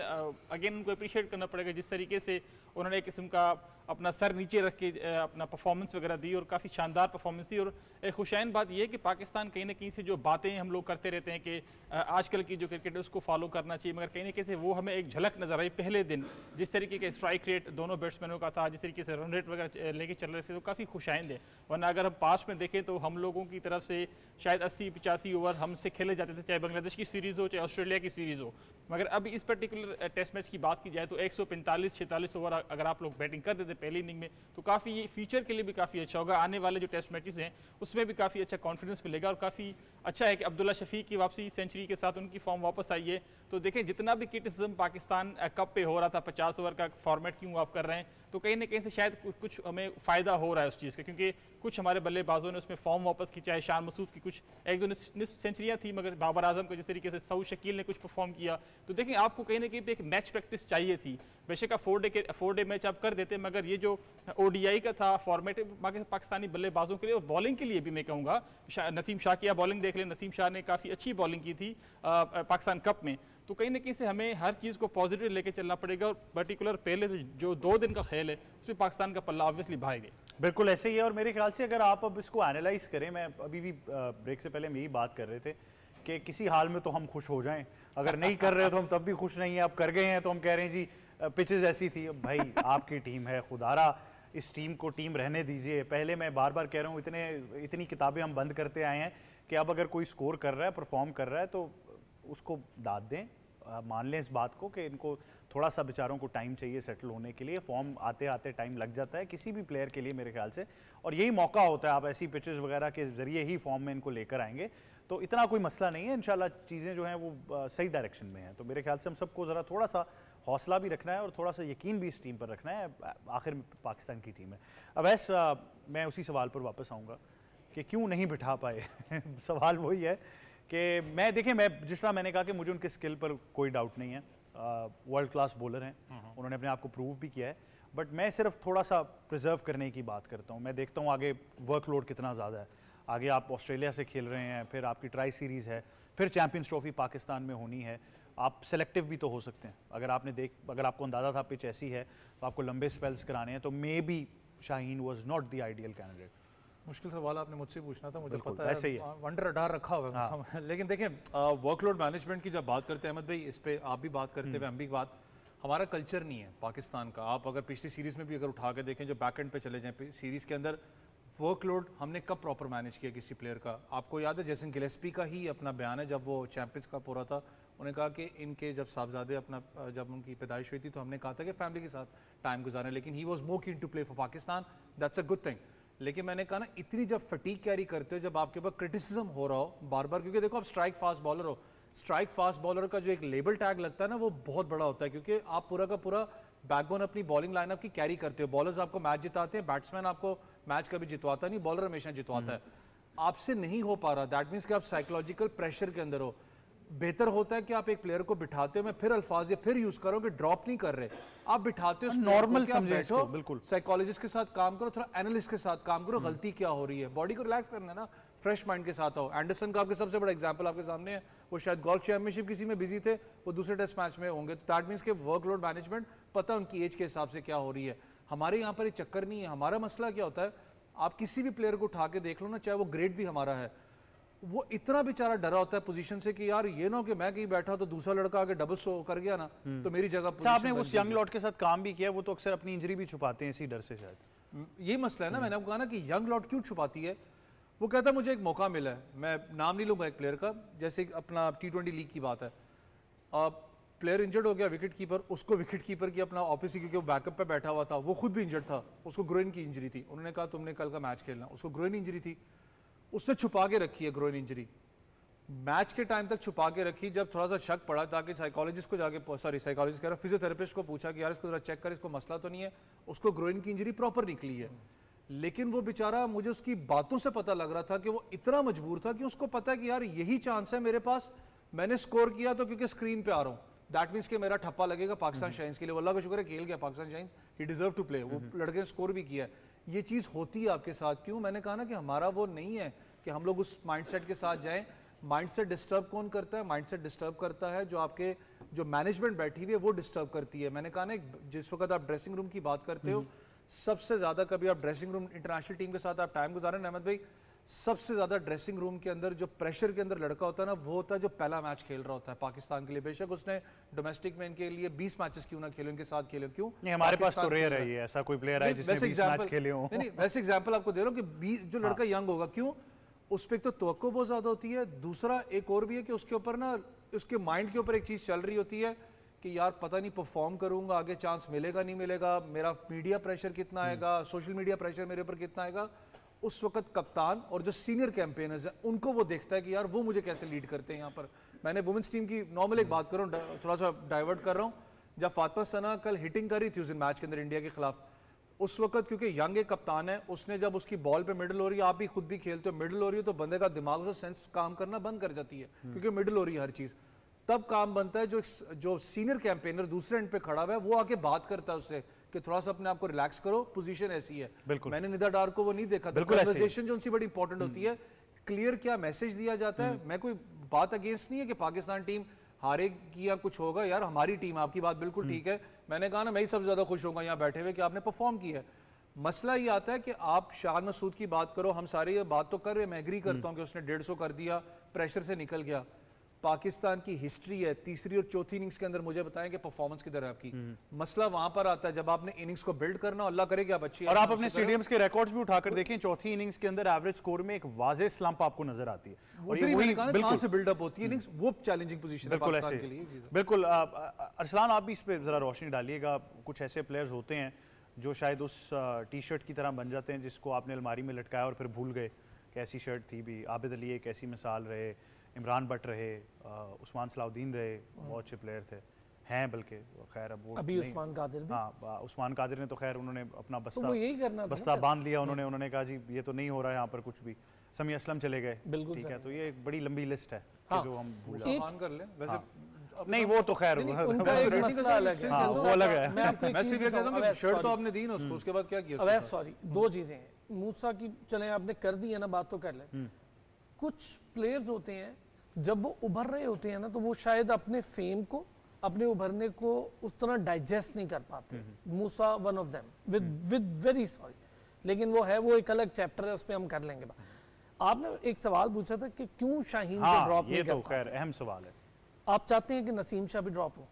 अगेन उनको अप्रिशिएट करना पड़ेगा जिस तरीके से उन्होंने एक किस्म का अपना सर नीचे रख के अपना परफॉर्मेंस वगैरह दी और काफ़ी शानदार परफॉर्मेंस दी। और एक खुशैन बात यह है कि पाकिस्तान कहीं ना कहीं से जो बातें हम लोग करते रहते हैं कि आजकल की जो क्रिकेट है उसको फॉलो करना चाहिए, मगर कहीं ना कहीं से वो हमें एक झलक नजर आई पहले दिन। जिस तरीके का स्ट्राइक रेट दोनों बैट्समैनों का था, जिस तरीके से रन रेट वगैरह लेके चल रहे थे, तो काफ़ी खुशाइंद है। वरना अगर हम पास में देखें तो हम लोगों की तरफ से शायद 80-85 ओवर हमसे खेले जाते थे, चाहे बांग्लादेश की सीरीज़ हो चाहे ऑस्ट्रेलिया की सीरीज़ हो। मगर अब इस पर्टिकुलर टेस्ट मैच की बात की जाए तो 145-46 ओवर अगर आप लोग बैटिंग कर देते पहली इनिंग में तो काफ़ी ये फ्यूचर के लिए भी काफ़ी अच्छा होगा। आने वाले जो टेस्ट मैचेस हैं उसमें भी काफ़ी अच्छा कॉन्फिडेंस मिलेगा। और काफ़ी अच्छा है कि अब्दुल्ला शफीक की वापसी सेंचुरी के साथ उनकी फॉर्म वापस आई है। तो देखें जितना भी क्रिटिसिज्म पाकिस्तान कप पे हो रहा था, 50 ओवर का फॉर्मेट क्यों आप कर रहे हैं, तो कहीं ना कहीं से शायद कुछ हमें फ़ायदा हो रहा है उस चीज़ का, क्योंकि कुछ हमारे बल्लेबाजों ने उसमें फॉर्म वापस की। चाहे शान मसूद की कुछ 1-2 सेंचुरियाँ थी, मगर बाबर आजम को जिस तरीके से सऊद शकील ने कुछ परफॉर्म किया, तो देखें आपको कहीं ना कहीं पे एक मैच प्रैक्टिस चाहिए थी। बेशक आप 4 डे मैच आप कर देते, मगर ये जो ODI का था फॉर्मेट पाकिस्तानी बल्लेबाजों के लिए और बॉलिंग के लिए भी मैं कहूँगा, नसीम शाह की बॉलिंग देख लें, नसीम शाह ने काफ़ी अच्छी बॉलिंग की थी पाकिस्तान कप में। तो कहीं ना कहीं से हमें हर चीज़ को पॉजिटिव लेके चलना पड़ेगा। और पर्टिकुलर पहले जो 2 दिन का खेल है उसमें पाकिस्तान का पल्ला ऑब्वियसली भाएगा। बिल्कुल ऐसे ही है। और मेरे ख्याल से अगर आप अब इसको एनालाइज करें, मैं अभी भी ब्रेक से पहले हम यही बात कर रहे थे कि किसी हाल में तो हम खुश हो जाएं, अगर नहीं कर रहे तो हम तब भी खुश नहीं हैं। अब कर गए हैं तो हम कह रहे हैं जी पिचेस ऐसी थी। भाई आपकी टीम है, खुदारा इस टीम को टीम रहने दीजिए। पहले मैं बार बार कह रहा हूँ इतनी किताबें हम बंद करते आए हैं कि अब अगर कोई स्कोर कर रहा है, परफॉर्म कर रहा है तो उसको दाद दें, मान लें इस बात को कि इनको थोड़ा सा बेचारों को टाइम चाहिए सेटल होने के लिए। फॉर्म आते आते टाइम लग जाता है किसी भी प्लेयर के लिए मेरे ख्याल से, और यही मौका होता है। आप ऐसी पिचेस वगैरह के ज़रिए ही फॉर्म में इनको लेकर आएंगे तो इतना कोई मसला नहीं है। इंशाल्लाह चीज़ें जो हैं वो सही डायरेक्शन में हैं। तो मेरे ख्याल से हम सबको ज़रा थोड़ा सा हौसला भी रखना है और थोड़ा सा यकीन भी इस टीम पर रखना है। आखिर में पाकिस्तान की टीम है। अब मैं उसी सवाल पर वापस आऊँगा कि क्यों नहीं बिठा पाए सवाल वही है कि मैं जिस तरह मैंने कहा कि मुझे उनके स्किल पर कोई डाउट नहीं है, वर्ल्ड क्लास बॉलर हैं, उन्होंने अपने आप को प्रूव भी किया है, बट मैं सिर्फ थोड़ा सा प्रिजर्व करने की बात करता हूँ। मैं देखता हूँ आगे वर्कलोड कितना ज़्यादा है, आगे आप ऑस्ट्रेलिया से खेल रहे हैं, फिर आपकी ट्राई सीरीज़ है, फिर चैंपियंस ट्रॉफी पाकिस्तान में होनी है, आप सेलेक्टिव भी तो हो सकते हैं। अगर आपको अंदाज़ा था पिच ऐसी है तो आपको लंबे स्पेल्स कराने हैं, तो may be Shaheen was not the ideal candidate. मुश्किल सवाल आपने मुझसे पूछना था, मुझे पता ऐसे ही है अंडर रडार रखा हुआ है। हाँ। लेकिन देखें वर्कलोड मैनेजमेंट की जब बात करते हैं अहमद भाई, इस पे आप भी बात करते हुए हम भी बात, हमारा कल्चर नहीं है पाकिस्तान का। आप अगर पिछली सीरीज़ में भी अगर उठा के देखें, जो बैक एंड पे चले जाएं सीरीज़ के अंदर, वर्कलोड हमने कब प्रॉपर मैनेज किया किसी प्लेयर का? आपको याद है जैसन गिलेस्पी का ही अपना बयान है, जब वो चैंपियंस कप हो रहा था, उन्होंने कहा कि इनके जब साहबजादे जब उनकी पैदाइश हुई थी तो हमने कहा था कि फैमिली के साथ टाइम गुजारें, लेकिन ही was more keen to play for Pakistan, that's a good thing. लेकिन मैंने कहा ना, इतनी जब फटीक कैरी करते हो, जब आपके ऊपर क्रिटिसिज्म हो रहा हो बार बार, क्योंकि देखो आप स्ट्राइक फास्ट बॉलर हो, स्ट्राइक फास्ट बॉलर का जो एक लेबल टैग लगता है ना, वो बहुत बड़ा होता है, क्योंकि आप पूरा का पूरा बैकबोन अपनी बॉलिंग लाइनअप की कैरी करते हो। बॉलर्स आपको मैच जिताते हैं, बैट्समैन आपको मैच कभी जितवाता नहीं, बॉलर हमेशा जितवाता है। आपसे नहीं हो पा रहा, दैट मीन्स कि आप साइकोलॉजिकल प्रेशर के अंदर हो। बेहतर होता है कि आप एक प्लेयर को बिठाते हो, मैं फिर अल्फाज ये फिर यूज करो कि ड्रॉप नहीं कर रहे, आप बिठाते हो नॉर्मल समझे इसको, बिल्कुल साइकोलॉजिस्ट के साथ काम करो, थोड़ा एनालिस्ट के साथ काम करो, गलती क्या हो रही है, बॉडी को रिलैक्स करना है ना, फ्रेश माइंड के साथ आओ। एंडरसन का आपके सबसे बड़ा एग्जांपल आपके सामने है, वो शायद गोल्फ चैंपियनशिप किसी में बिजी थे, वो दूसरे टेस्ट मैच में होंगे, तो दैट मीन्स के वर्कलोड मैनेजमेंट पता है उनकी एज के हिसाब से क्या हो रही है। हमारे यहाँ पर ये चक्कर नहीं है। हमारा मसला क्या होता है, आप किसी भी प्लेयर को उठा के देख लो ना, चाहे वो ग्रेड भी हमारा है, वो इतना बेचारा डरा होता है पोजीशन से कि यार ये ना हो कि मैं कहीं बैठा तो दूसरा लड़का आगे डबल स्ट्रोक कर गया ना, तो मेरी जगह। आपने उस यंग लॉट के साथ काम भी किया, वो तो अक्सर अपनी इंजरी भी छुपाते हैं इसी डर से शायद। ये मसला है ना, मैंने आपको कहा ना कि यंग लॉट क्यों छुपाती है। वो कहता है मुझे एक मौका मिला है, मैं नाम नहीं लूंगा एक प्लेयर का, जैसे अपना T20 लीग की बात है, प्लेयर इंजर्ड हो गया, विकेट कीपर, उसको विकेट कीपर की अपना ऑफिस, क्योंकि वो बैकअप पे बैठा हुआ था, वो खुद भी इंजर्ड था, उसको ग्रोइन की इंजरी थी, उन्होंने कहा तुमने कल का मैच खेलना, उसको ग्रोइन इंजरी थी, उसने छुपा के रखी है ग्रोइन इंजरी, मैच के टाइम तक छुपा के रखी। जब थोड़ा सा शक पड़ा, ताकि साइकोलॉजिस्ट को जाके, साइकोलॉजिस्ट कह रहा, फिजियोथेरेपिस्ट को पूछा कि यार इसको जरा चेक कर, इसको मसला तो नहीं है, उसको ग्रोइन की इंजरी प्रॉपर निकली है। लेकिन वो बेचारा, मुझे उसकी बातों से पता लग रहा था कि वो इतना मजबूर था कि उसको पता है कि यार यही चांस है मेरे पास, मैंने स्कोर किया तो क्योंकि स्क्रीन पे आ रहा हूँ, दैट मीन्स कि मेरा ठप्पा लगेगा पाकिस्तान शाइन्स के लिए। अल्लाह का शुक्र है खेल गया Pakistan shines, he deserve to play, वो लड़के ने स्कोर भी किया है। ये चीज़ होती है आपके साथ, क्यों? मैंने कहा ना कि हमारा वो नहीं है कि हम लोग उस माइंडसेट के साथ जाएं। माइंडसेट डिस्टर्ब कौन करता है? माइंडसेट डिस्टर्ब करता है जो आपके जो मैनेजमेंट बैठी हुई है, वो डिस्टर्ब करती है। मैंने कहा ना, जिस वक्त आप ड्रेसिंग रूम की बात करते हो, सबसे ज्यादा कभी आप ड्रेसिंग रूम इंटरनेशनल टीम के साथ आप टाइम गुजारें अहमद भाई, सबसे ज्यादा ड्रेसिंग रूम के अंदर जो प्रेशर के अंदर लड़का होता है ना, वो होता है जो पहला मैच खेल रहा होता है पाकिस्तान के लिए। बेशक उसने डोमेस्टिक में इनके लिए 20 मैचेस क्यों ना खेले, इनके साथ खेले, क्यों नहीं? हमारे पास तो रेयर है ये, ऐसा कोई प्लेयर है जिसने 20 मैच खेले हो। नहीं, वैसे एग्जांपल आपको दे रहा हूं कि जो लड़का यंग होगा, क्यों? उस पर एक तो तवक्को बहुत ज्यादा होती है, दूसरा एक और भी है कि उसके ऊपर ना, उसके माइंड के ऊपर एक चीज चल रही होती है कि यार पता नहीं परफॉर्म करूंगा, आगे चांस मिलेगा नहीं मिलेगा, मेरा मीडिया प्रेशर कितना आएगा, सोशल मीडिया प्रेशर मेरे ऊपर कितना आएगा। उस वक्त कप्तान और जो सीनियर कैंपेनर्स हैं, उनको वो देखता है कि यार वो मुझे कैसे लीड करते हैं। यहाँ पर मैंने वुमेन्स टीम की नॉर्मल एक बात कर रहा हूँ, थोड़ा सा डाइवर्ट कर रहा हूँ। जब फातिमा सना कल हिटिंग कर रही थी उस दिन मैच के अंदर इंडिया के खिलाफ, उस वक्त क्योंकि यंग एक कप्तान है, उसने जब उसकी बॉल पे मिडल हो रही है, आप भी खुद भी खेलते हो, मिडल हो रही है तो बंदे का दिमाग से सेंस काम करना बंद कर जाती है, क्योंकि मिडल हो रही है हर चीज। तब काम बनता है जो सीनियर कैंपेनर दूसरे एंड पे खड़ा हुआ है, वो आके बात करता है उससे कि थोड़ा सा अपने आप को रिलैक्स करो, पोजीशन ऐसी है। मैंने निदा डार को वो नहीं देखा था। कन्वर्सेशन जो उनसी बड़ी इंपॉर्टेंट होती है, क्लियर क्या मैसेज दिया जाता है। मैं कोई बात अगेंस्ट नहीं है कि पाकिस्तान टीम हारेगी या कुछ होगा, यार हमारी टीम, आपकी बात बिल्कुल ठीक है। मैंने कहा ना, मैं ही सबसे ज्यादा खुश होऊंगा यहाँ बैठे हुए कि आपने परफॉर्म किया है। मसला ये आता है कि आप शान मसूद की बात करो, हम सारे ये बात तो कर रहे हैं, मैं एग्री करता हूँ कि उसने 150 कर दिया, प्रेशर से निकल गया। पाकिस्तान की हिस्ट्री है, तीसरी और चौथी इनिंग्स के अंदर मुझे बताएं कि परफॉर्मेंस किधर है आपकी। मसला वहां पर आता है जब आपने इनिंग्स को बिल्ड करना, अल्लाह करे कि आप अच्छी, और आप अपने स्टेडियम्स के रिकॉर्ड्स भी उठाकर देखें, चौथी इनिंग्स के अंदर एवरेज स्कोर में एक वाज़ेह स्लंप आपको नजर आती है। और ये कहां से बिल्डअप होती है इनिंग्स, वो चैलेंजिंग पोजीशन है पाकिस्तान के लिए। बिल्कुल। अरसलान, आप भी इस पे जरा रोशनी डालिएगा। कुछ ऐसे प्लेयर्स होते हैं जो शायद उस टी शर्ट की तरह बन जाते हैं जिसको आपने अलमारी में लटकाया और फिर भूल गए कि ऐसी शर्ट थी भी। आबिद अली एक ऐसी मिसाल रहे, इमरान भट्ट रहे, उस्मान सलाउद्दीन रहे, बहुत अच्छे प्लेयर थे, हैं बल्कि। खैर अब वो अभी उस्मान कादिर भी, हाँ उस्मान कादिर ने तो खैर उन्होंने अपना तो यही करना बस्ता बांध लिया उन्होंने कहा जी ये तो नहीं हो रहा है यहाँ पर कुछ भी। समी असलम चले गए, बिल्कुल ठीक है, सही। तो ये एक बड़ी लंबी लिस्ट है हाँ। कि जो हम भूल एक- मान कर लें वैसे नहीं वो तो खैर उनका एक मसला अलग है। हाँ, वो अलग है। मैं आपको एक मैं चीज़ सिर्फ ये कहता हूँ बताऊं, कि शर्ट तो sorry। आपने दी ना उसको, उसके बाद क्या किया? अवैध सॉरी, दो चीजें हैं। मूसा की चले आपने कर दी है ना, बात तो कर लें। कुछ प्लेयर्स होते हैं जब वो उभर रहे होते हैं ना, तो वो शायद अपने फेम को, अपने उभरने को उस तरह डाइजेस्ट नहीं कर पाते। मूसा one of them, with very sorry, लेकिन वो है, वो एक अलग चैप्टर है, उस पर हम कर लेंगे बात। आपने एक सवाल पूछा था कि क्यों शाहीन को ड्रॉप ये नहीं तो कर खैर अहम सवाल है। आप चाहते हैं कि नसीम शाह भी ड्रॉप हो?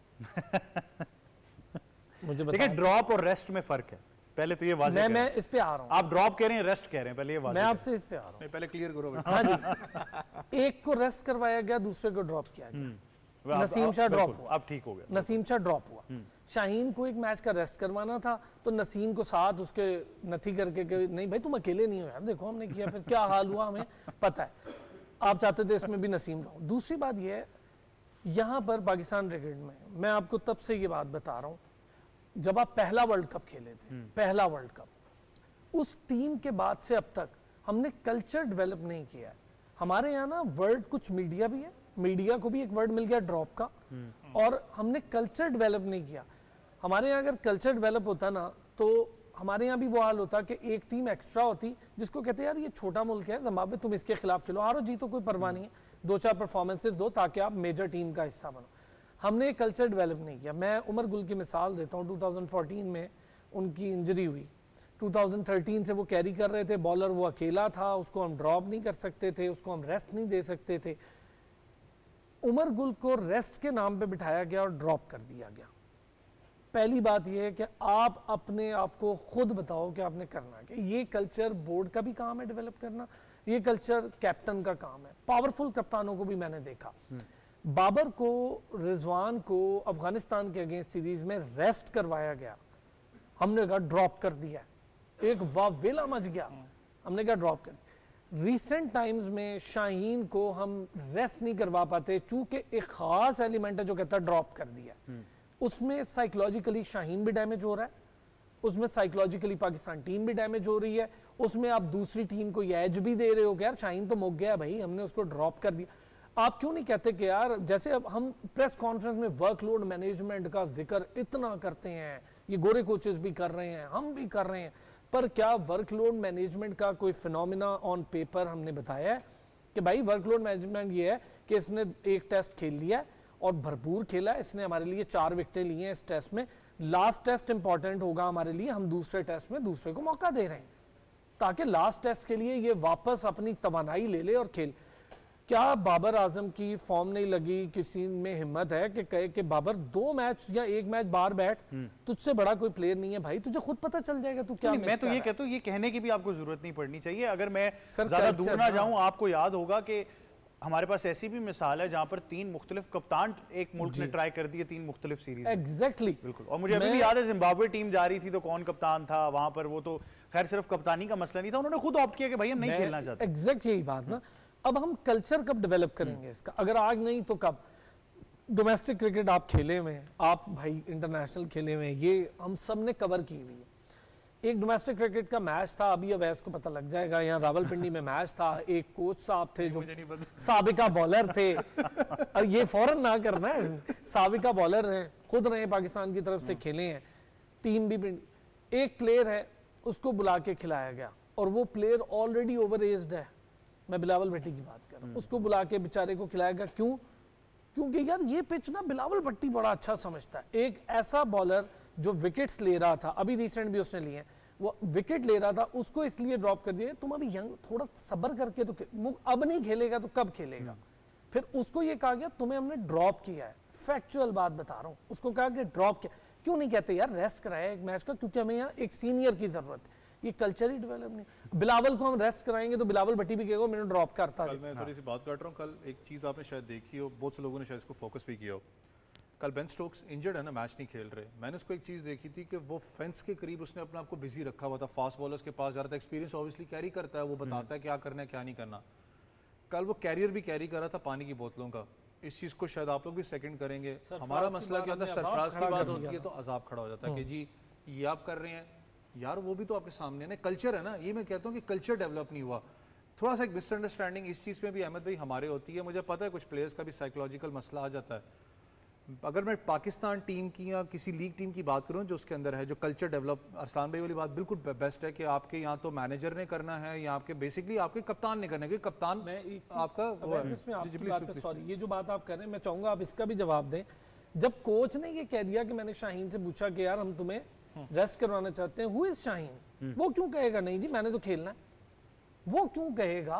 मुझे देखिए बताइए। ड्रॉप और रेस्ट में फर्क है, पहले तो ये वाज़ेह करें। मैं इस पे आ रहा हूँ, आप ड्रॉप कह रहे हैं, रेस्ट कह रहे हैं, पहले ये मैं वाज़ेह आपसे इस पे आ रहा हूँ। नहीं, पहले क्लियर करो बेटा। हाँ जी, एक को रेस्ट करवाया गया, दूसरे को ड्रॉप किया गया। करें। नसीम शाह बिल्कुल, ड्रॉप हुआ। अब ठीक हो गया। नसीम शाह ड्रॉप हुआ। शाहीन को एक मैच का रेस्ट करवाना था, तो नसीम को साथ उसके नथी करके कि नहीं भाई तुम अकेले नहीं हो यार, देखो हमने किया, फिर क्या हाल हुआ हमें पता है। आप चाहते थे इसमें भी नसीम रहो। दूसरी बात यह है, यहाँ पर पाकिस्तान क्रिकेट में मैं आपको तब से ये बात बता रहा हूँ, जब आप पहला वर्ल्ड कप खेले थे, पहला वर्ल्ड कप, उस टीम के बाद से अब तक हमने कल्चर डेवलप नहीं किया है। हमारे यहाँ ना वर्ड, कुछ मीडिया भी है, मीडिया को भी एक वर्ड मिल गया ड्रॉप का, और हमने कल्चर डेवलप नहीं किया। हमारे यहाँ अगर कल्चर डेवलप होता ना, तो हमारे यहाँ भी वो हाल होता कि एक टीम एक्स्ट्रा होती जिसको कहते हैं यार ये छोटा मुल्क है जिम्बाब्वे, तुम इसके खिलाफ खेलो, हारो जीतो कोई परवाह नहीं है, 2-4 परफॉर्मेंसेस दो ताकि आप मेजर टीम का हिस्सा बनो। हमने कल्चर डेवलप नहीं किया। मैं उमर गुल की मिसाल देता हूँ, 2014 में उनकी इंजरी हुई, 2013 से वो कैरी कर रहे थे, बॉलर वो अकेला था, उसको हम ड्रॉप नहीं कर सकते थे, उसको हम रेस्ट नहीं दे सकते थे। उमर गुल को रेस्ट के नाम पे बिठाया गया और ड्रॉप कर दिया गया। पहली बात यह है कि आप अपने आप को खुद बताओ कि आपने करना है। ये कल्चर बोर्ड का भी काम है डेवलप करना, ये कल्चर कैप्टन का काम है। पावरफुल कप्तानों को भी मैंने देखा, बाबर को, रिजवान को अफगानिस्तान के अगेंस्ट सीरीज में रेस्ट करवाया गया, हमने कहा ड्रॉप कर दिया, एक वावेला मच गया, हमने कहा ड्रॉप कर दिया। रिसेंट टाइम्स में शाहीन को हम रेस्ट नहीं करवा पाते, चूंकि एक खास एलिमेंट है जो कहता है ड्रॉप कर दिया, उसमें साइकोलॉजिकली शाहीन भी डैमेज हो रहा है, उसमें साइकोलॉजिकली पाकिस्तान टीम भी डैमेज हो रही है, उसमें आप दूसरी टीम को ये एज भी दे रहे हो कि यार शाहीन तो मुक गया भाई, हमने उसको ड्रॉप कर दिया। आप क्यों नहीं कहते कि यार, जैसे अब हम प्रेस कॉन्फ्रेंस में वर्कलोड मैनेजमेंट का जिक्र इतना करते हैं, ये गोरे कोचेस भी कर रहे हैं, हम भी कर रहे हैं, पर क्या वर्कलोड मैनेजमेंट का कोई फिनोमिना ऑन पेपर हमने बताया है कि भाई वर्कलोड मैनेजमेंट ये है कि इसने एक टेस्ट खेल लिया है और भरपूर खेला है, इसने हमारे लिए 4 विकेटें ली हैं इस टेस्ट में, लास्ट टेस्ट इंपॉर्टेंट होगा हमारे लिए, हम दूसरे टेस्ट में दूसरे को मौका दे रहे हैं ताकि लास्ट टेस्ट के लिए ये वापस अपनी तवानाई ले ले और खेल। क्या बाबर आजम की फॉर्म नहीं लगी, किसी में हिम्मत है कि कहे कि बाबर 2 मैच या 1 मैच बाहर बैठ, तुझसे बड़ा कोई प्लेयर नहीं है भाई, तुझे खुद पता चल जाएगा तू क्या। मैं तो ये कहता हूँ, ये कहने की भी आपको जरूरत नहीं पड़नी चाहिए। अगर मैं सर, ज्यादा कल्चर दूर ना ना। जाऊं, आपको याद होगा कि हमारे पास ऐसी भी मिसाल है जहां पर 3 मुख्तलिफ कप्तान एक मुल्क ने ट्राई कर दिए 3 मुख्तलिफ सीरीज में। एग्जैक्टली, बिल्कुल। और मुझे अभी भी याद है जिम्बाब्वे टीम जा रही थी तो कौन कप्तान था वहां पर, वो तो खैर सिर्फ कप्तानी का मसला नहीं था, उन्होंने खुद ऑप्ट किया कि भाई हम नहीं खेलना चाहते। एग्जैक्ट यही बात ना। अब हम कल्चर कब डेवलप करेंगे इसका, अगर आज नहीं तो कब। डोमेस्टिक क्रिकेट आप खेले हुए हैं, आप भाई इंटरनेशनल खेले हुए हैं, ये हम सब ने कवर की हुई है। एक डोमेस्टिक क्रिकेट का मैच था, अभी अवैस को पता लग जाएगा, यहाँ रावलपिंडी में मैच था, एक कोच साहब थे जो साबिका बॉलर थे, और ये फौरन ना करना है, साबिका बॉलर हैं, खुद रहे पाकिस्तान की तरफ से खेले हैं, टीम भी, एक प्लेयर है उसको बुला के खिलाया गया और वो प्लेयर ऑलरेडी ओवर एज्ड है, मैं बिलावल भट्टी की बात कर रहा हूँ, उसको बुला के बेचारे को खिलाया गया। क्यों? क्योंकि यार ये पिच ना बिलावल भट्टी बड़ा अच्छा समझता है। एक ऐसा बॉलर जो विकेट्स ले रहा था, अभी रिसेंट भी उसने लिए हैं, वो विकेट ले रहा था, उसको इसलिए ड्रॉप कर दिया, तुम अभी यंग, थोड़ा सब्र करके तो अब नहीं खेलेगा तो कब खेलेगा। फिर उसको ये कहा गया तुम्हें हमने ड्रॉप किया है, फैक्चुअल बात बता रहा हूँ, उसको कहा कि ड्रॉप किया। क्यों नहीं कहते यार रेस्ट कराया एक मैच का, क्योंकि हमें यहाँ एक सीनियर की जरूरत है, ये कल्चर ही डेवलप नहीं। बिलावल को हम रेस्ट कराएंगे तो बिलावल भट्टी भी कहेगा मैंने ड्रॉप करता। कल मैं थोड़ी सी बात कर रहा हूँ, कल एक चीज़ आपने शायद देखी हो, बहुत से लोगों ने शायद इसको फोकस भी किया हो, कल बेन स्टोक्स इंजर्ड है ना, मैच नहीं खेल रहे। मैंने उसको एक चीज़ देखी थी कि वो फेंस के करीब उसने अपने आप को बिजी रखा हुआ था, फास्ट बॉलर्स के पास जा रहा था, एक्सपीरियंस ऑब्वियसली कैरी करता है, वो बताता है क्या करना है क्या नहीं करना। कल वो कैरियर भी कैरी कर रहा था पानी की बोतलों का, इस चीज़ को शायद आप लोग भी सेकंड करेंगे। हमारा मसला क्या होता है, सरफराज की बात होती है तो अजाब खड़ा हो जाता है कि जी ये आप कर रहे हैं यार, वो भी तो आपके सामने ना, कल्चर है ना, ये मैं कहता हूँ कि कल्चर डेवलप नहीं हुआ। थोड़ा सा एक मिसअंडरस्टैंडिंग इस चीज़ में भी अहमद भाई हमारे होती है। मुझे पता है कुछ प्लेयर्स का भी साइकोलॉजिकल मसला आ जाता है। अगर मैं पाकिस्तान टीम की या किसी लीग टीम की बात करूं जो उसके अंदर है, जो कल्चर डेवलप, अरसलान भाई वाली बात बिल्कुल बेस्ट है कि आपके यहाँ तो मैनेजर ने करना है या आपके बेसिकली आपके कप्तान ने करना है, क्योंकि कप्तान आपका सॉरी, ये जो बात आप कर रहे हैं मैं चाहूंगा आप इसका भी जवाब दें। जब कोच ने ये कह दिया कि मैंने शाहीन से पूछा कि यार हम तुम्हें रेस्ट करवाना चाहते हैं, हु इज शाहीन, वो क्यों कहेगा नहीं जी मैंने तो खेलना है, वो क्यों कहेगा?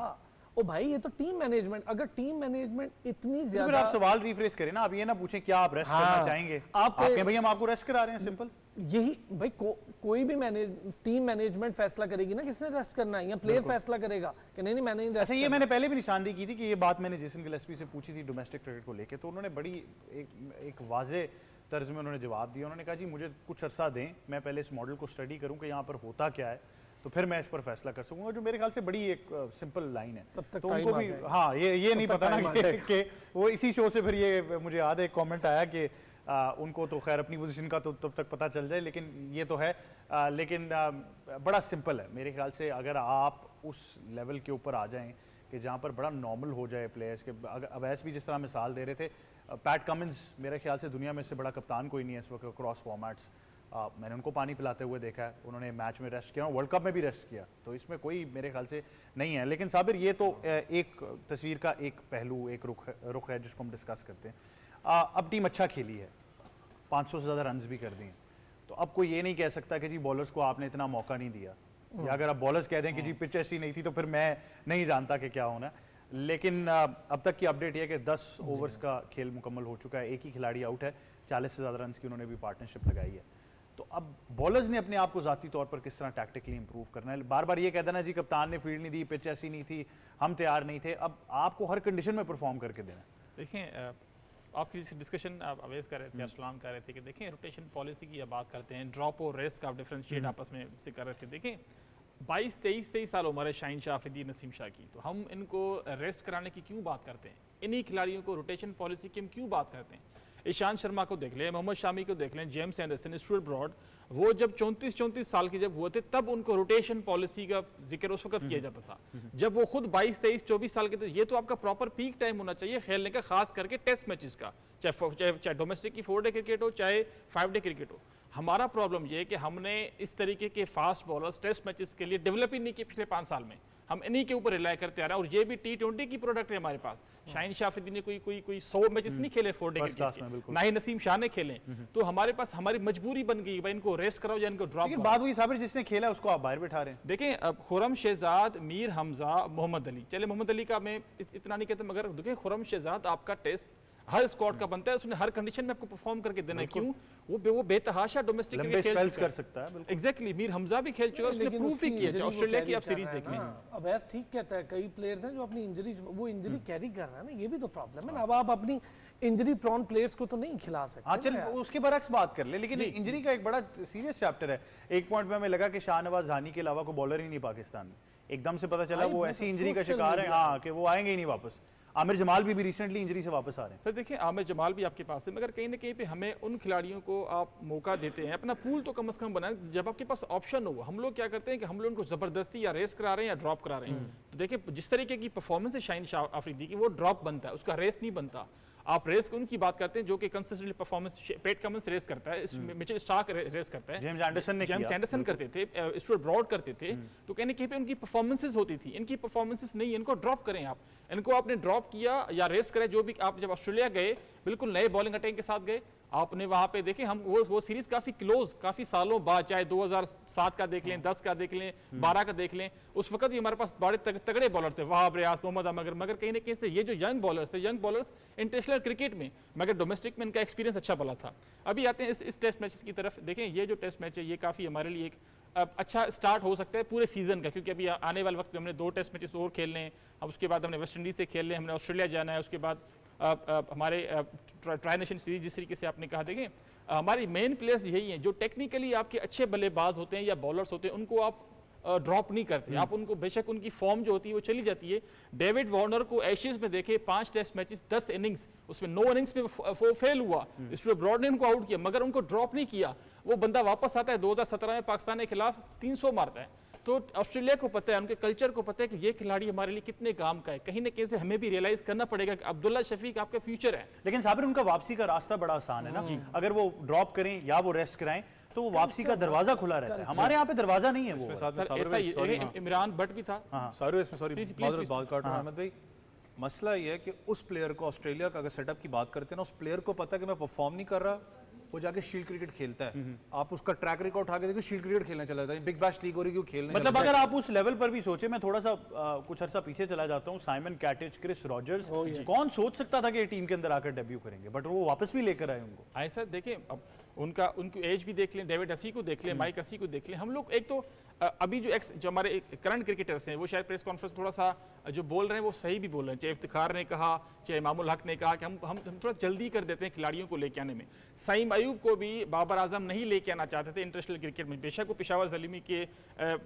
ओ भाई ये तो टीम मैनेजमेंट, अगर टीम मैनेजमेंट इतनी ज्यादा, आप सवाल रिफ्रेश करें ना, आप ये ना पूछें क्या आप रेस्ट करना चाहेंगे, आप कहें भाई हम आपको रेस्ट करा रहे हैं, सिंपल यही भाई। कोई भी टीम मैनेजमेंट फैसला करेगी ना किसने रेस्ट करना है, या प्लेयर फैसला करेगा कि नहीं मैंने नहीं रेस्ट। अच्छा, ये मैंने पहले भी निशानदेही की थी कि ये बात मैंने जेसन गिलेस्पी से पूछी थी डोमेस्टिक क्रिकेट को लेकर, तो उन्होंने बड़ी एक वाज़े तर्ज में उन्होंने जवाब दिया। उन्होंने कहा जी मुझे कुछ अरसा दें, मैं पहले इस मॉडल को स्टडी करूँ कि यहाँ पर होता क्या है, तो फिर मैं इस पर फैसला कर सकूंगा, जो मेरे ख्याल से बड़ी एक सिंपल लाइन है। तो उनको भी हाँ ये नहीं पता ना कि वो इसी शो से फिर ये मुझे याद है एक कमेंट आया कि उनको तो खैर अपनी पोजीशन का तो तब तक पता चल जाए, लेकिन ये तो है लेकिन बड़ा सिंपल है मेरे ख्याल से। अगर आप उस लेवल के ऊपर आ जाएं कि जहाँ पर बड़ा नॉर्मल हो जाए प्लेयर्स के, अवैस भी जिस तरह मिसाल दे रहे थे, पैट कमिंस मेरे ख्याल से दुनिया में से बड़ा कप्तान कोई नहीं है इस वक्त क्रॉस फॉर्मेट्स। मैंने उनको पानी पिलाते हुए देखा है, उन्होंने मैच में रेस्ट किया, वर्ल्ड कप में भी रेस्ट किया, तो इसमें कोई मेरे ख्याल से नहीं है। लेकिन साबिर ये तो एक तस्वीर का एक पहलू, एक रुख है जिसको हम डिस्कस करते हैं। अब टीम अच्छा खेली है, 500 से ज़्यादा रन्स भी कर दिए, तो अब कोई ये नहीं कह सकता कि जी बॉलर्स को आपने इतना मौका नहीं दिया, या अगर आप बॉलर्स कह दें कि जी पिच ऐसी नहीं थी तो फिर मैं नहीं जानता कि क्या होना। लेकिन अब तक की अपडेट ये है कि 10 ओवर्स का खेल मुकम्मल हो चुका है, एक ही खिलाड़ी आउट है, 40 से ज़्यादा रन्स की उन्होंने भी पार्टनरशिप लगाई है। तो अब बॉलर्स ने अपने आप को ज़ाती तौर पर किस तरह टैक्टिकली इंप्रूव करना है। बार बार ये कहता ना जी कप्तान ने फील्ड नहीं दी, पिच ऐसी नहीं थी, हम तैयार नहीं थे, अब आपको हर कंडीशन में परफॉर्म करके देना। देखें आपकी डिस्कशन आप अवेज कर रहे थे, अरसलान कर रहे थे कि देखें रोटेशन पॉलिसी की बात करते हैं, ड्रॉप और रेस्ट का आप डिफ्रेंशिएट आपस में से कर रहे थे। देखें 22-23 साल उम्र है शाहीन शाह अफरीदी, नसीम शाह की, तो हम इनको रेस्ट कराने की क्यों बात करते हैं? इन्हीं खिलाड़ियों को रोटेशन पॉलिसी की हम क्यों बात करते हैं? ईशान शर्मा को देख लें, मोहम्मद शामी को देख लें, जेम्स एंडरसन, स्टुअर्ट ब्रॉड, वो जब 34 साल के जब हुए थे तब उनको रोटेशन पॉलिसी का जिक्र उस वक्त किया जाता था। जब वो खुद 22-23-24 साल के, तो ये तो आपका प्रॉपर पीक टाइम होना चाहिए खेलने का, खास करके टेस्ट मैचेस का, चाहे डोमेस्टिक की 4 डे क्रिकेट हो चाहे 5 डे क्रिकेट हो। हमारा प्रॉब्लम ये है कि हमने इस तरीके के फास्ट बॉलर्स टेस्ट मैचेस के लिए डेवलप ही नहीं किए पिछले 5 साल में, हम इन्हीं के ऊपर रिलाय करते आ रहे हैं। और ये भी T20 की प्रोडक्ट है हमारे पास। शाहीन शाह अफरीदी ने कोई 100 मैचेस नहीं खेले 4 डे क्रिकेट, ना ही नसीम शाह ने खेले, तो हमारे पास हमारी मजबूरी बन गई भाई इनको रेस्ट कराओ या इनको ड्रॉप। लेकिन बात हुई साबिर जिसने खेला उसको आप बाहर बैठा रहे हैं। देखें अब खुरम शहजाद, मीर हमजा, मोहम्मद अली, चले मोहम्मद अली का मैं इतना नहीं कहता, मगर देखें खुरम शहजाद आपका टेस्ट हर स्क्वाड का बनता है, उसने हर कंडीशन में आपको परफॉर्म करके देना है। क्यों? वो बेतहाशा डोमेस्टिक क्रिकेट कर सकता है। एग्जैक्टली, मीर हमजा भी खेल चुका है, उसने प्रूफ ही किया। ऑस्ट्रेलिया की आप सीरीज देख लें, अवैस ठीक कहता है, कई प्लेयर्स हैं जो अपनी इंजरी, वो इंजरी कैरी कर रहा है ना, ये भी तो प्रॉब्लम है ना। अब आप अपनी इंजरी प्रोन प्लेयर्स को तो नहीं खिला सकते। हाँ चल उसके बरक्स बात कर ले, लेकिन इंजरी का एक बड़ा सीरियस चैप्टर है। एक पॉइंट में हमें लगा कि शाहनवाज जानी के अलावा कोई बॉलर ही नहीं पाकिस्तान में, एकदम से पता चला वो ऐसी इंजरी का शिकार है हाँ कि वो आएंगे ही नहीं वापस। आमिर जमाल भी रिसेंटली इंजरी से वापस आ रहे हैं। सर देखिए आमिर जमाल भी आपके पास है, मगर कहीं ना कहीं पे हमें उन खिलाड़ियों को आप मौका देते हैं, अपना पूल तो कम से कम बनाएं जब आपके पास ऑप्शन हो। हम लोग क्या करते हैं कि हम लोग उनको जबरदस्ती या रेस करा रहे हैं या ड्रॉप करा रहे हैं। तो देखिए जिस तरीके की परफॉर्मेंस है शाहीन शाह अफरीदी की, वो ड्रॉप बनता है, उसका रेस नहीं बनता। आप रेस उनकी बात करते हैं जो कि consistently performance, Pat Cummins race करता है, मिचेल स्टार्क रेस करता है, जेम्स एंडरसन करते थे, स्टुअर्ट ब्रॉड करते थे। तो कहने के पे उनकी परफॉर्मेंसेस होती थी, इनकी परफॉर्मेंसेस नहीं, इनको ड्रॉप करें आप। इनको आपने ड्रॉप किया या रेस करें, जो भी आप जब ऑस्ट्रेलिया गए बिल्कुल नए बॉलिंग अटैक के साथ गए, आपने वहां पे देखे हम वो सीरीज काफी क्लोज, काफी सालों बाद, चाहे 2007 का देख लें, 10 का देख लें, 12 का देख लें, उस वक्त भी हमारे पास बड़े तगड़े बॉलर थे, वहाब रियाज, मोहम्मद अमर, मगर कहीं ना कहीं से ये जो यंग बॉलर्स थे, यंग बॉलर्स इंटरनेशनल क्रिकेट में, मगर डोमेस्टिक में इनका एक्सपीरियंस अच्छा बना था। अभी आते हैं इस टेस्ट मैचेस की तरफ। देखें ये जो टेस्ट मैच है ये काफी हमारे लिए एक अच्छा स्टार्ट हो सकता है पूरे सीजन का, क्योंकि अभी आने वाले वक्त में हमने 2 टेस्ट मैचेस और खेलने हैं, अब उसके बाद हमने वेस्ट इंडीज से खेलने, हमने ऑस्ट्रेलिया जाना है, उसके बाद हमारे ट्राई नेशन सीरीज जिस तरीके से आपने कहा। देखें हमारी मेन प्लेयर्स यही हैं जो टेक्निकली आपके अच्छे बल्लेबाज होते हैं या बॉलर्स होते हैं, उनको आप ड्रॉप नहीं करते। आप उनको बेशक उनकी फॉर्म जो होती है वो चली जाती है। डेविड वार्नर को एशेज में देखे 5 टेस्ट मैचेस, 10 इनिंग्स, उसमें 9 इनिंग्स में वो फेल हुआ, स्टुअर्ट ब्रॉड ने उनको आउट किया, मगर उनको ड्रॉप नहीं किया। वो बंदा वापस आता है 2017 में पाकिस्तान के खिलाफ 300 मारता है। तो ऑस्ट्रेलिया को पता है, उनके कल्चर को पता है कि ये खिलाड़ी हमारे लिए कितने काम का है। कहीं ना कहीं से हमें भी रियलाइज करना पड़ेगा कि अब्दुल्ला शफीक आपका फ्यूचर है। लेकिन साबिर उनका वापसी का रास्ता बड़ा आसान है ना, अगर वो ड्रॉप करें या वो रेस्ट कराएं तो वो वापसी का दरवाजा खुला रहता है। हमारे यहाँ पे दरवाजा नहीं है वो। सर इमरान भट्ट भी था। सॉरी बात काट रहा हूं अहमद भाई, मसला ये है कि उस प्लेयर को, ऑस्ट्रेलिया का अगर सेटअप की बात करते हैं ना, उस प्लेयर को पता है कि मैं परफॉर्म नहीं कर रहा, वो जाके शील्ड क्रिकेट खेलता है। आप उसका ट्रैक रिकॉर्ड उठा के देखो, शील्ड क्रिकेट खेलने चला जाता है, बिग बैश लीग हो रही है, क्यों खेलने मतलब अगर आप उस लेवल पर भी सोचे, मैं थोड़ा सा कुछ अर्सा पीछे चला जाता हूँ, साइमन कैटिच, क्रिस रॉजर्स, कौन सोच सकता था कि टीम के अंदर आकर डेब्यू करेंगे, बट वो वापस भी लेकर आए उनको। आए सर, देखिए अब उनकी एज भी देख लें, डेविड हसी को देख लें, माइक हसी को देख लें। हम लोग एक तो अभी जो हमारे करंट क्रिकेटर्स हैं वो शायद प्रेस कॉन्फ्रेंस थोड़ा सा जो बोल रहे हैं वो सही भी बोल रहे हैं। चाहे इफ्तिखार ने कहा, चाहे इमामुल हक ने कहा कि हम थोड़ा जल्दी कर देते हैं खिलाड़ियों को लेके आने में। सईम अयूब को भी बाबर आजम नहीं लेके आना चाहते थे इंटरनेशनल क्रिकेट में। बेशक वो पेशावर जलीमी के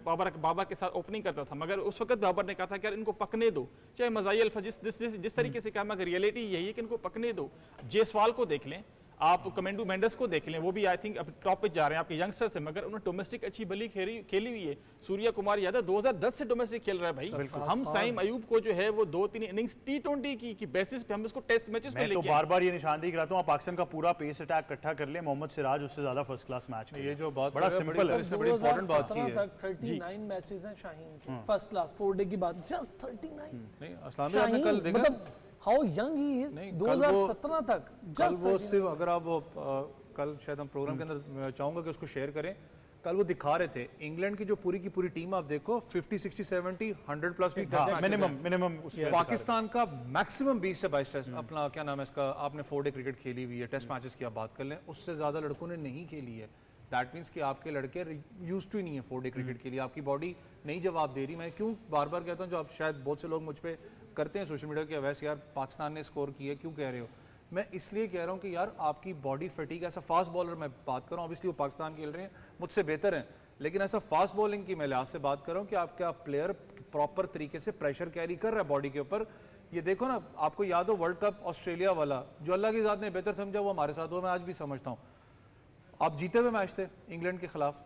बाबर के साथ ओपनिंग करता था, मगर उस वक्त बाबर ने कहा था कि यार इनको पकने दो। चाहे मज़ाई अल्फा जिस तरीके से कहा, मगर रियलिटी यही है कि इनको पकने दो। जेसवाल को देख लें, आप कमेंडू मेंडस को देख लें, वो भी आई थिंक अब टॉप पे जा रहे हैं आपके यंगस्टर से, मगर उन्होंने डोमेस्टिक अच्छी भली खेली हुई है। सूर्या कुमार यादव 2010 से डोमेस्टिक खेल रहा है भाई। हम साइम अयूब को जो है वो 2-3 इनिंग्स T20 की बेसिस पे हम इसको टेस्ट मैचेस पे लेके बार-बार ये निशानदेही कराता हूं, आप पाकिस्तान का पूरा पेस अटैक इकट्ठा कर ले, मोहम्मद सिराज उससे ज्यादा फर्स्ट क्लास मैच। ये जो बात बड़ा सिंपल है, इसने बड़ी इंपॉर्टेंट बात की है। 39 मैचेस हैं शाहीन के फर्स्ट क्लास 4 डे की बात, जस्ट 39। नहीं असलाम भाई, आपने कल देखा मतलब हाउ यंग ही इज 2017 तक। कल वो सिर्फ, अगर आप कल शायद हम प्रोग्राम के अंदर चाहूंगा कि उसको शेयर करें, कल वो दिखा रहे थे इंग्लैंड की जो पूरी की पूरी टीम आप देखो 50, 60, 70, 100 प्लस भी मिनिमम। पाकिस्तान का मैक्सिमम 20 से 22 टेस्ट, अपना क्या नाम है इसका, आपने 4 डे क्रिकेट खेली हुई है, टेस्ट मैचेस की आप बात कर लें, उससे ज्यादा लड़कों ने नहीं खेली है। दैट मीन्स कि आपके लड़के यूज्ड टू ही नहीं है 4 डे क्रिकेट के लिए, आपकी बॉडी नहीं जवाब दे रही। मैं क्यों बार बार कहता हूँ, जो आप शायद बहुत से लोग मुझ पर करते हैं सोशल मीडिया के, वैसे यार पाकिस्तान ने स्कोर किया क्यों कह रहे हो, मैं इसलिए कह रहा हूँ कि यार आपकी बॉडी फटीग, ऐसा फास्ट बॉलर मैं बात कर रहा हूँ, ऑब्वियसली वो पाकिस्तान खेल रहे हैं, मुझसे बेहतर हैं, लेकिन ऐसा फास्ट बॉलिंग की मैं लिहाज से बात कर रहा हूँ कि आपका प्लेयर प्रॉपर तरीके से प्रेशर कैरी कर रहा है बॉडी के ऊपर। ये देखो ना, आपको याद हो वर्ल्ड कप ऑस्ट्रेलिया वाला, जो अल्लाह की ज़ात ने बेहतर समझा वो हमारे साथ हुआ, मैं आज भी समझता हूँ। आप जीते हुए मैच थे इंग्लैंड के खिलाफ,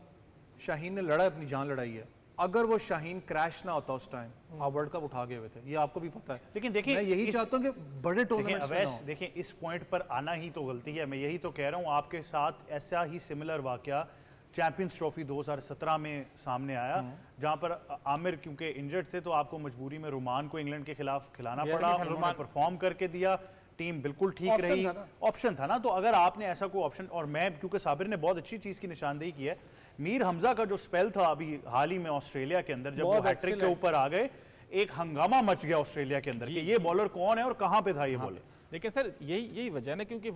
शाहीन ने लड़ा, अपनी जान लड़ाई है। अगर वो शाहीन क्रैश ना होता उस टाइम, आप वर्ल्ड कप उठा गए हुए थे, ये आपको भी पता है। लेकिन देखिए, मैं यही चाहता हूँ कि बड़े टूर्नामेंट्स में अवैस, देखिए इस पॉइंट पर आना ही तो गलती है। मैं यही तो कह रहा हूँ, आपके साथ ऐसा ही सिमिलर वाकया चैंपियंस ट्रॉफी 2017 में सामने आया, जहां पर आमिर क्योंकि इंजर्ड थे तो आपको मजबूरी में रुमान को इंग्लैंड के खिलाफ खिलाना पड़ा, उन्होंने परफॉर्म करके दिया, टीम बिल्कुल ठीक रही, ऑप्शन था ना। तो अगर आपने ऐसा कोई ऑप्शन, और मैं क्योंकि साबिर ने बहुत अच्छी चीज की निशानदेही की है, मीर हमजा का जो स्पेल था अभी हाल ही में ऑस्ट्रेलिया के अंदर, जब वो हैट्रिक के ऊपर आ गए, एक हंगामा मच गया ऑस्ट्रेलिया के अंदर कि ये बॉलर कौन है और कहां पे था ये बॉलर। देखिए सर, यही वजह है ना, क्योंकि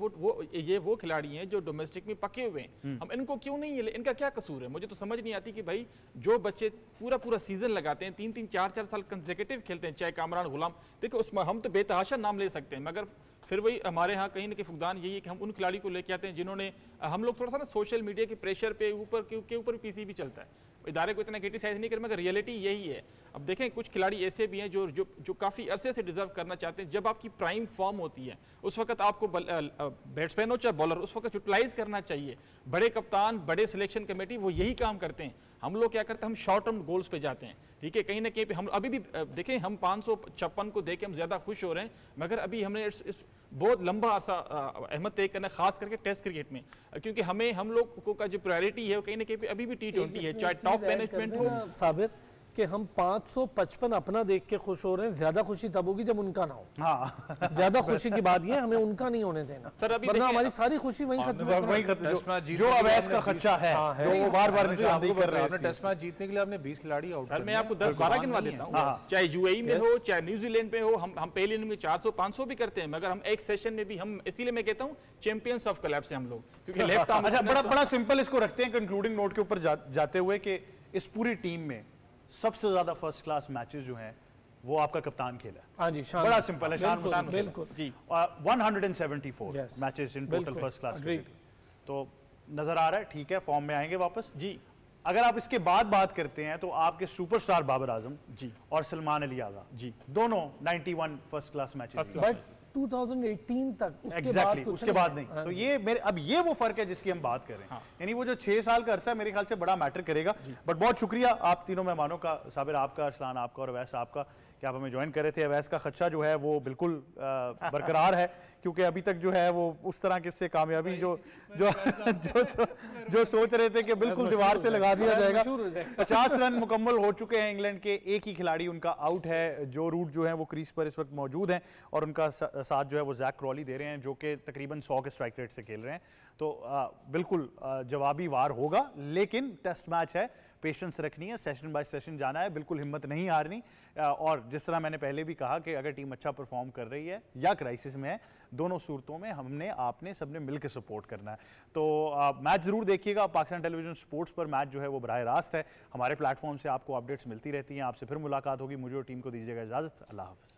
वो खिलाड़ी हैं जो डोमेस्टिक में पके हुए हैं, हम इनको क्यों नहीं, इनका क्या कसूर है? मुझे तो समझ नहीं आती कि भाई जो बच्चे पूरा सीजन लगाते हैं, 3-3, 4-4 साल कंसेक्यूटिव खेलते हैं, चाहे कामरान गुलाम, देखो उसमें हम तो बेतहाशा नाम ले सकते हैं, मगर फिर वही हमारे यहाँ कहीं ना कहीं फुकदान यही है कि हम उन खिलाड़ी को लेके आते हैं जिन्होंने, हम लोग थोड़ा सा ना सोशल मीडिया के प्रेशर पे ऊपर पीसीबी चलता है, इदारे को इतना क्रिटिसाइज नहीं कर, मगर रियलिटी यही है। अब देखें कुछ खिलाड़ी ऐसे भी हैं जो काफ़ी अरसे से डिजर्व करना चाहते हैं। जब आपकी प्राइम फॉर्म होती है उस वक्त आपको बैट्समैन हो चाहे बॉलर, उस वक्त यूटिलाइज करना चाहिए। बड़े कप्तान, बड़े सिलेक्शन कमेटी वो यही काम करते हैं। हम लोग क्या करते हैं, हम शॉर्ट टर्म गोल्स पे जाते हैं, ठीक है, कहीं ना कहीं पे हम अभी भी देखें, हम 556 को देख के हम ज़्यादा खुश हो रहे हैं, मगर अभी हमने इस बहुत लंबा अरसा अहमद तय करना, खास करके टेस्ट क्रिकेट में, क्योंकि हम लोग को का जो प्रायोरिटी है कहीं ना कहीं पे अभी भी T20 है, चाहे टॉप मैनेजमेंट हो। साबिर कि हम 555 अपना देख के खुश हो रहे हैं, ज्यादा खुशी तब होगी जब उनका ना हो। हाँ, ज्यादा खुशी की बात ये है, हमें उनका नहीं होने चाहिए सर, अभी वरना हमारी सारी खुशी वहीं खत्म, जो अवैस का खर्चा है, जो वो बार-बार निशानदेही कर रहे हैं। टेस्ट मैच जीतने के लिए आपने 20 खिलाड़ी आउट, सर मैं आपको 10-12 गिनवा देता हूँ, चाहे यूएई में हो चाहे न्यूजीलैंड पे हो, हम पहले इनिंग में 400-500 भी करते हैं, मगर हम एक सेशन में भी हम, इसीलिए मैं कहता हूँ चैंपियंस ऑफ कोलैप्स हैं हम लोग, क्योंकि लेफ्ट आर्म। अच्छा, बड़ा सिंपल इसको रखते हैं कंक्लूडिंग नोट के ऊपर जाते हुए कि इस पूरी टीम में सबसे ज्यादा फर्स्ट क्लास मैचेस जो हैं वो आपका कप्तान खेला है। हाँ जी, बड़ा सिंपल है, शान मुस्तान बिल्कुल जी, 174 matches in total first class cricket, तो नजर आ रहा है ठीक है, फॉर्म में आएंगे वापस जी। अगर आप इसके बाद बात करते हैं तो आपके सुपरस्टार बाबर आजम जी और सलमान अली आगा जी दोनों 91 फर्स्ट क्लास मैचेस बट 2018 तक उसके बाद एग्जैक्टली कुछ उसके बाद नहीं। तो ये मेरे अब ये वो फर्क है जिसकी हम बात कर रहे हैं। यानी वो जो 6 साल का अरसा है मेरे ख्याल से बड़ा मैटर करेगा। बट बहुत शुक्रिया आप तीनों मेहमानों का, साबिर आपका, अरसलान आपका और अवैस आपका, कि आप हमें ज्वाइन कर रहे थे। अवैस का खदशा जो है वो बिल्कुल बरकरार है, क्योंकि अभी तक जो है वो उस तरह के से कामयाबी जो जो जो जो सोच रहे थे कि बिल्कुल दीवार से लगा दिया जाएगा। 50 रन मुकम्मल हो चुके हैं इंग्लैंड के, एक ही खिलाड़ी उनका आउट है। जो रूट जो है वो क्रीज पर इस वक्त मौजूद हैं और उनका साथ जो है वो जैक क्रॉली दे रहे हैं, जो कि तकरीबन 100 के स्ट्राइक रेट से खेल रहे हैं। तो बिल्कुल जवाबी वार होगा, लेकिन टेस्ट मैच है, पेशेंस रखनी है, सेशन बाय सेशन जाना है, बिल्कुल हिम्मत नहीं हारनी। और जिस तरह मैंने पहले भी कहा कि अगर टीम अच्छा परफॉर्म कर रही है या क्राइसिस में है, दोनों सूरतों में हमने आपने सबने मिलकर सपोर्ट करना है। तो मैच ज़रूर देखिएगा। पाकिस्तान टेलीविजन स्पोर्ट्स पर मैच जो है वो बराह रास्त है। हमारे प्लेटफॉर्म से आपको अपडेट्स मिलती रहती हैं। आपसे फिर मुलाकात होगी। मुझे और टीम को दीजिएगा इजाज़त। अल्लाह हाफ़िज़।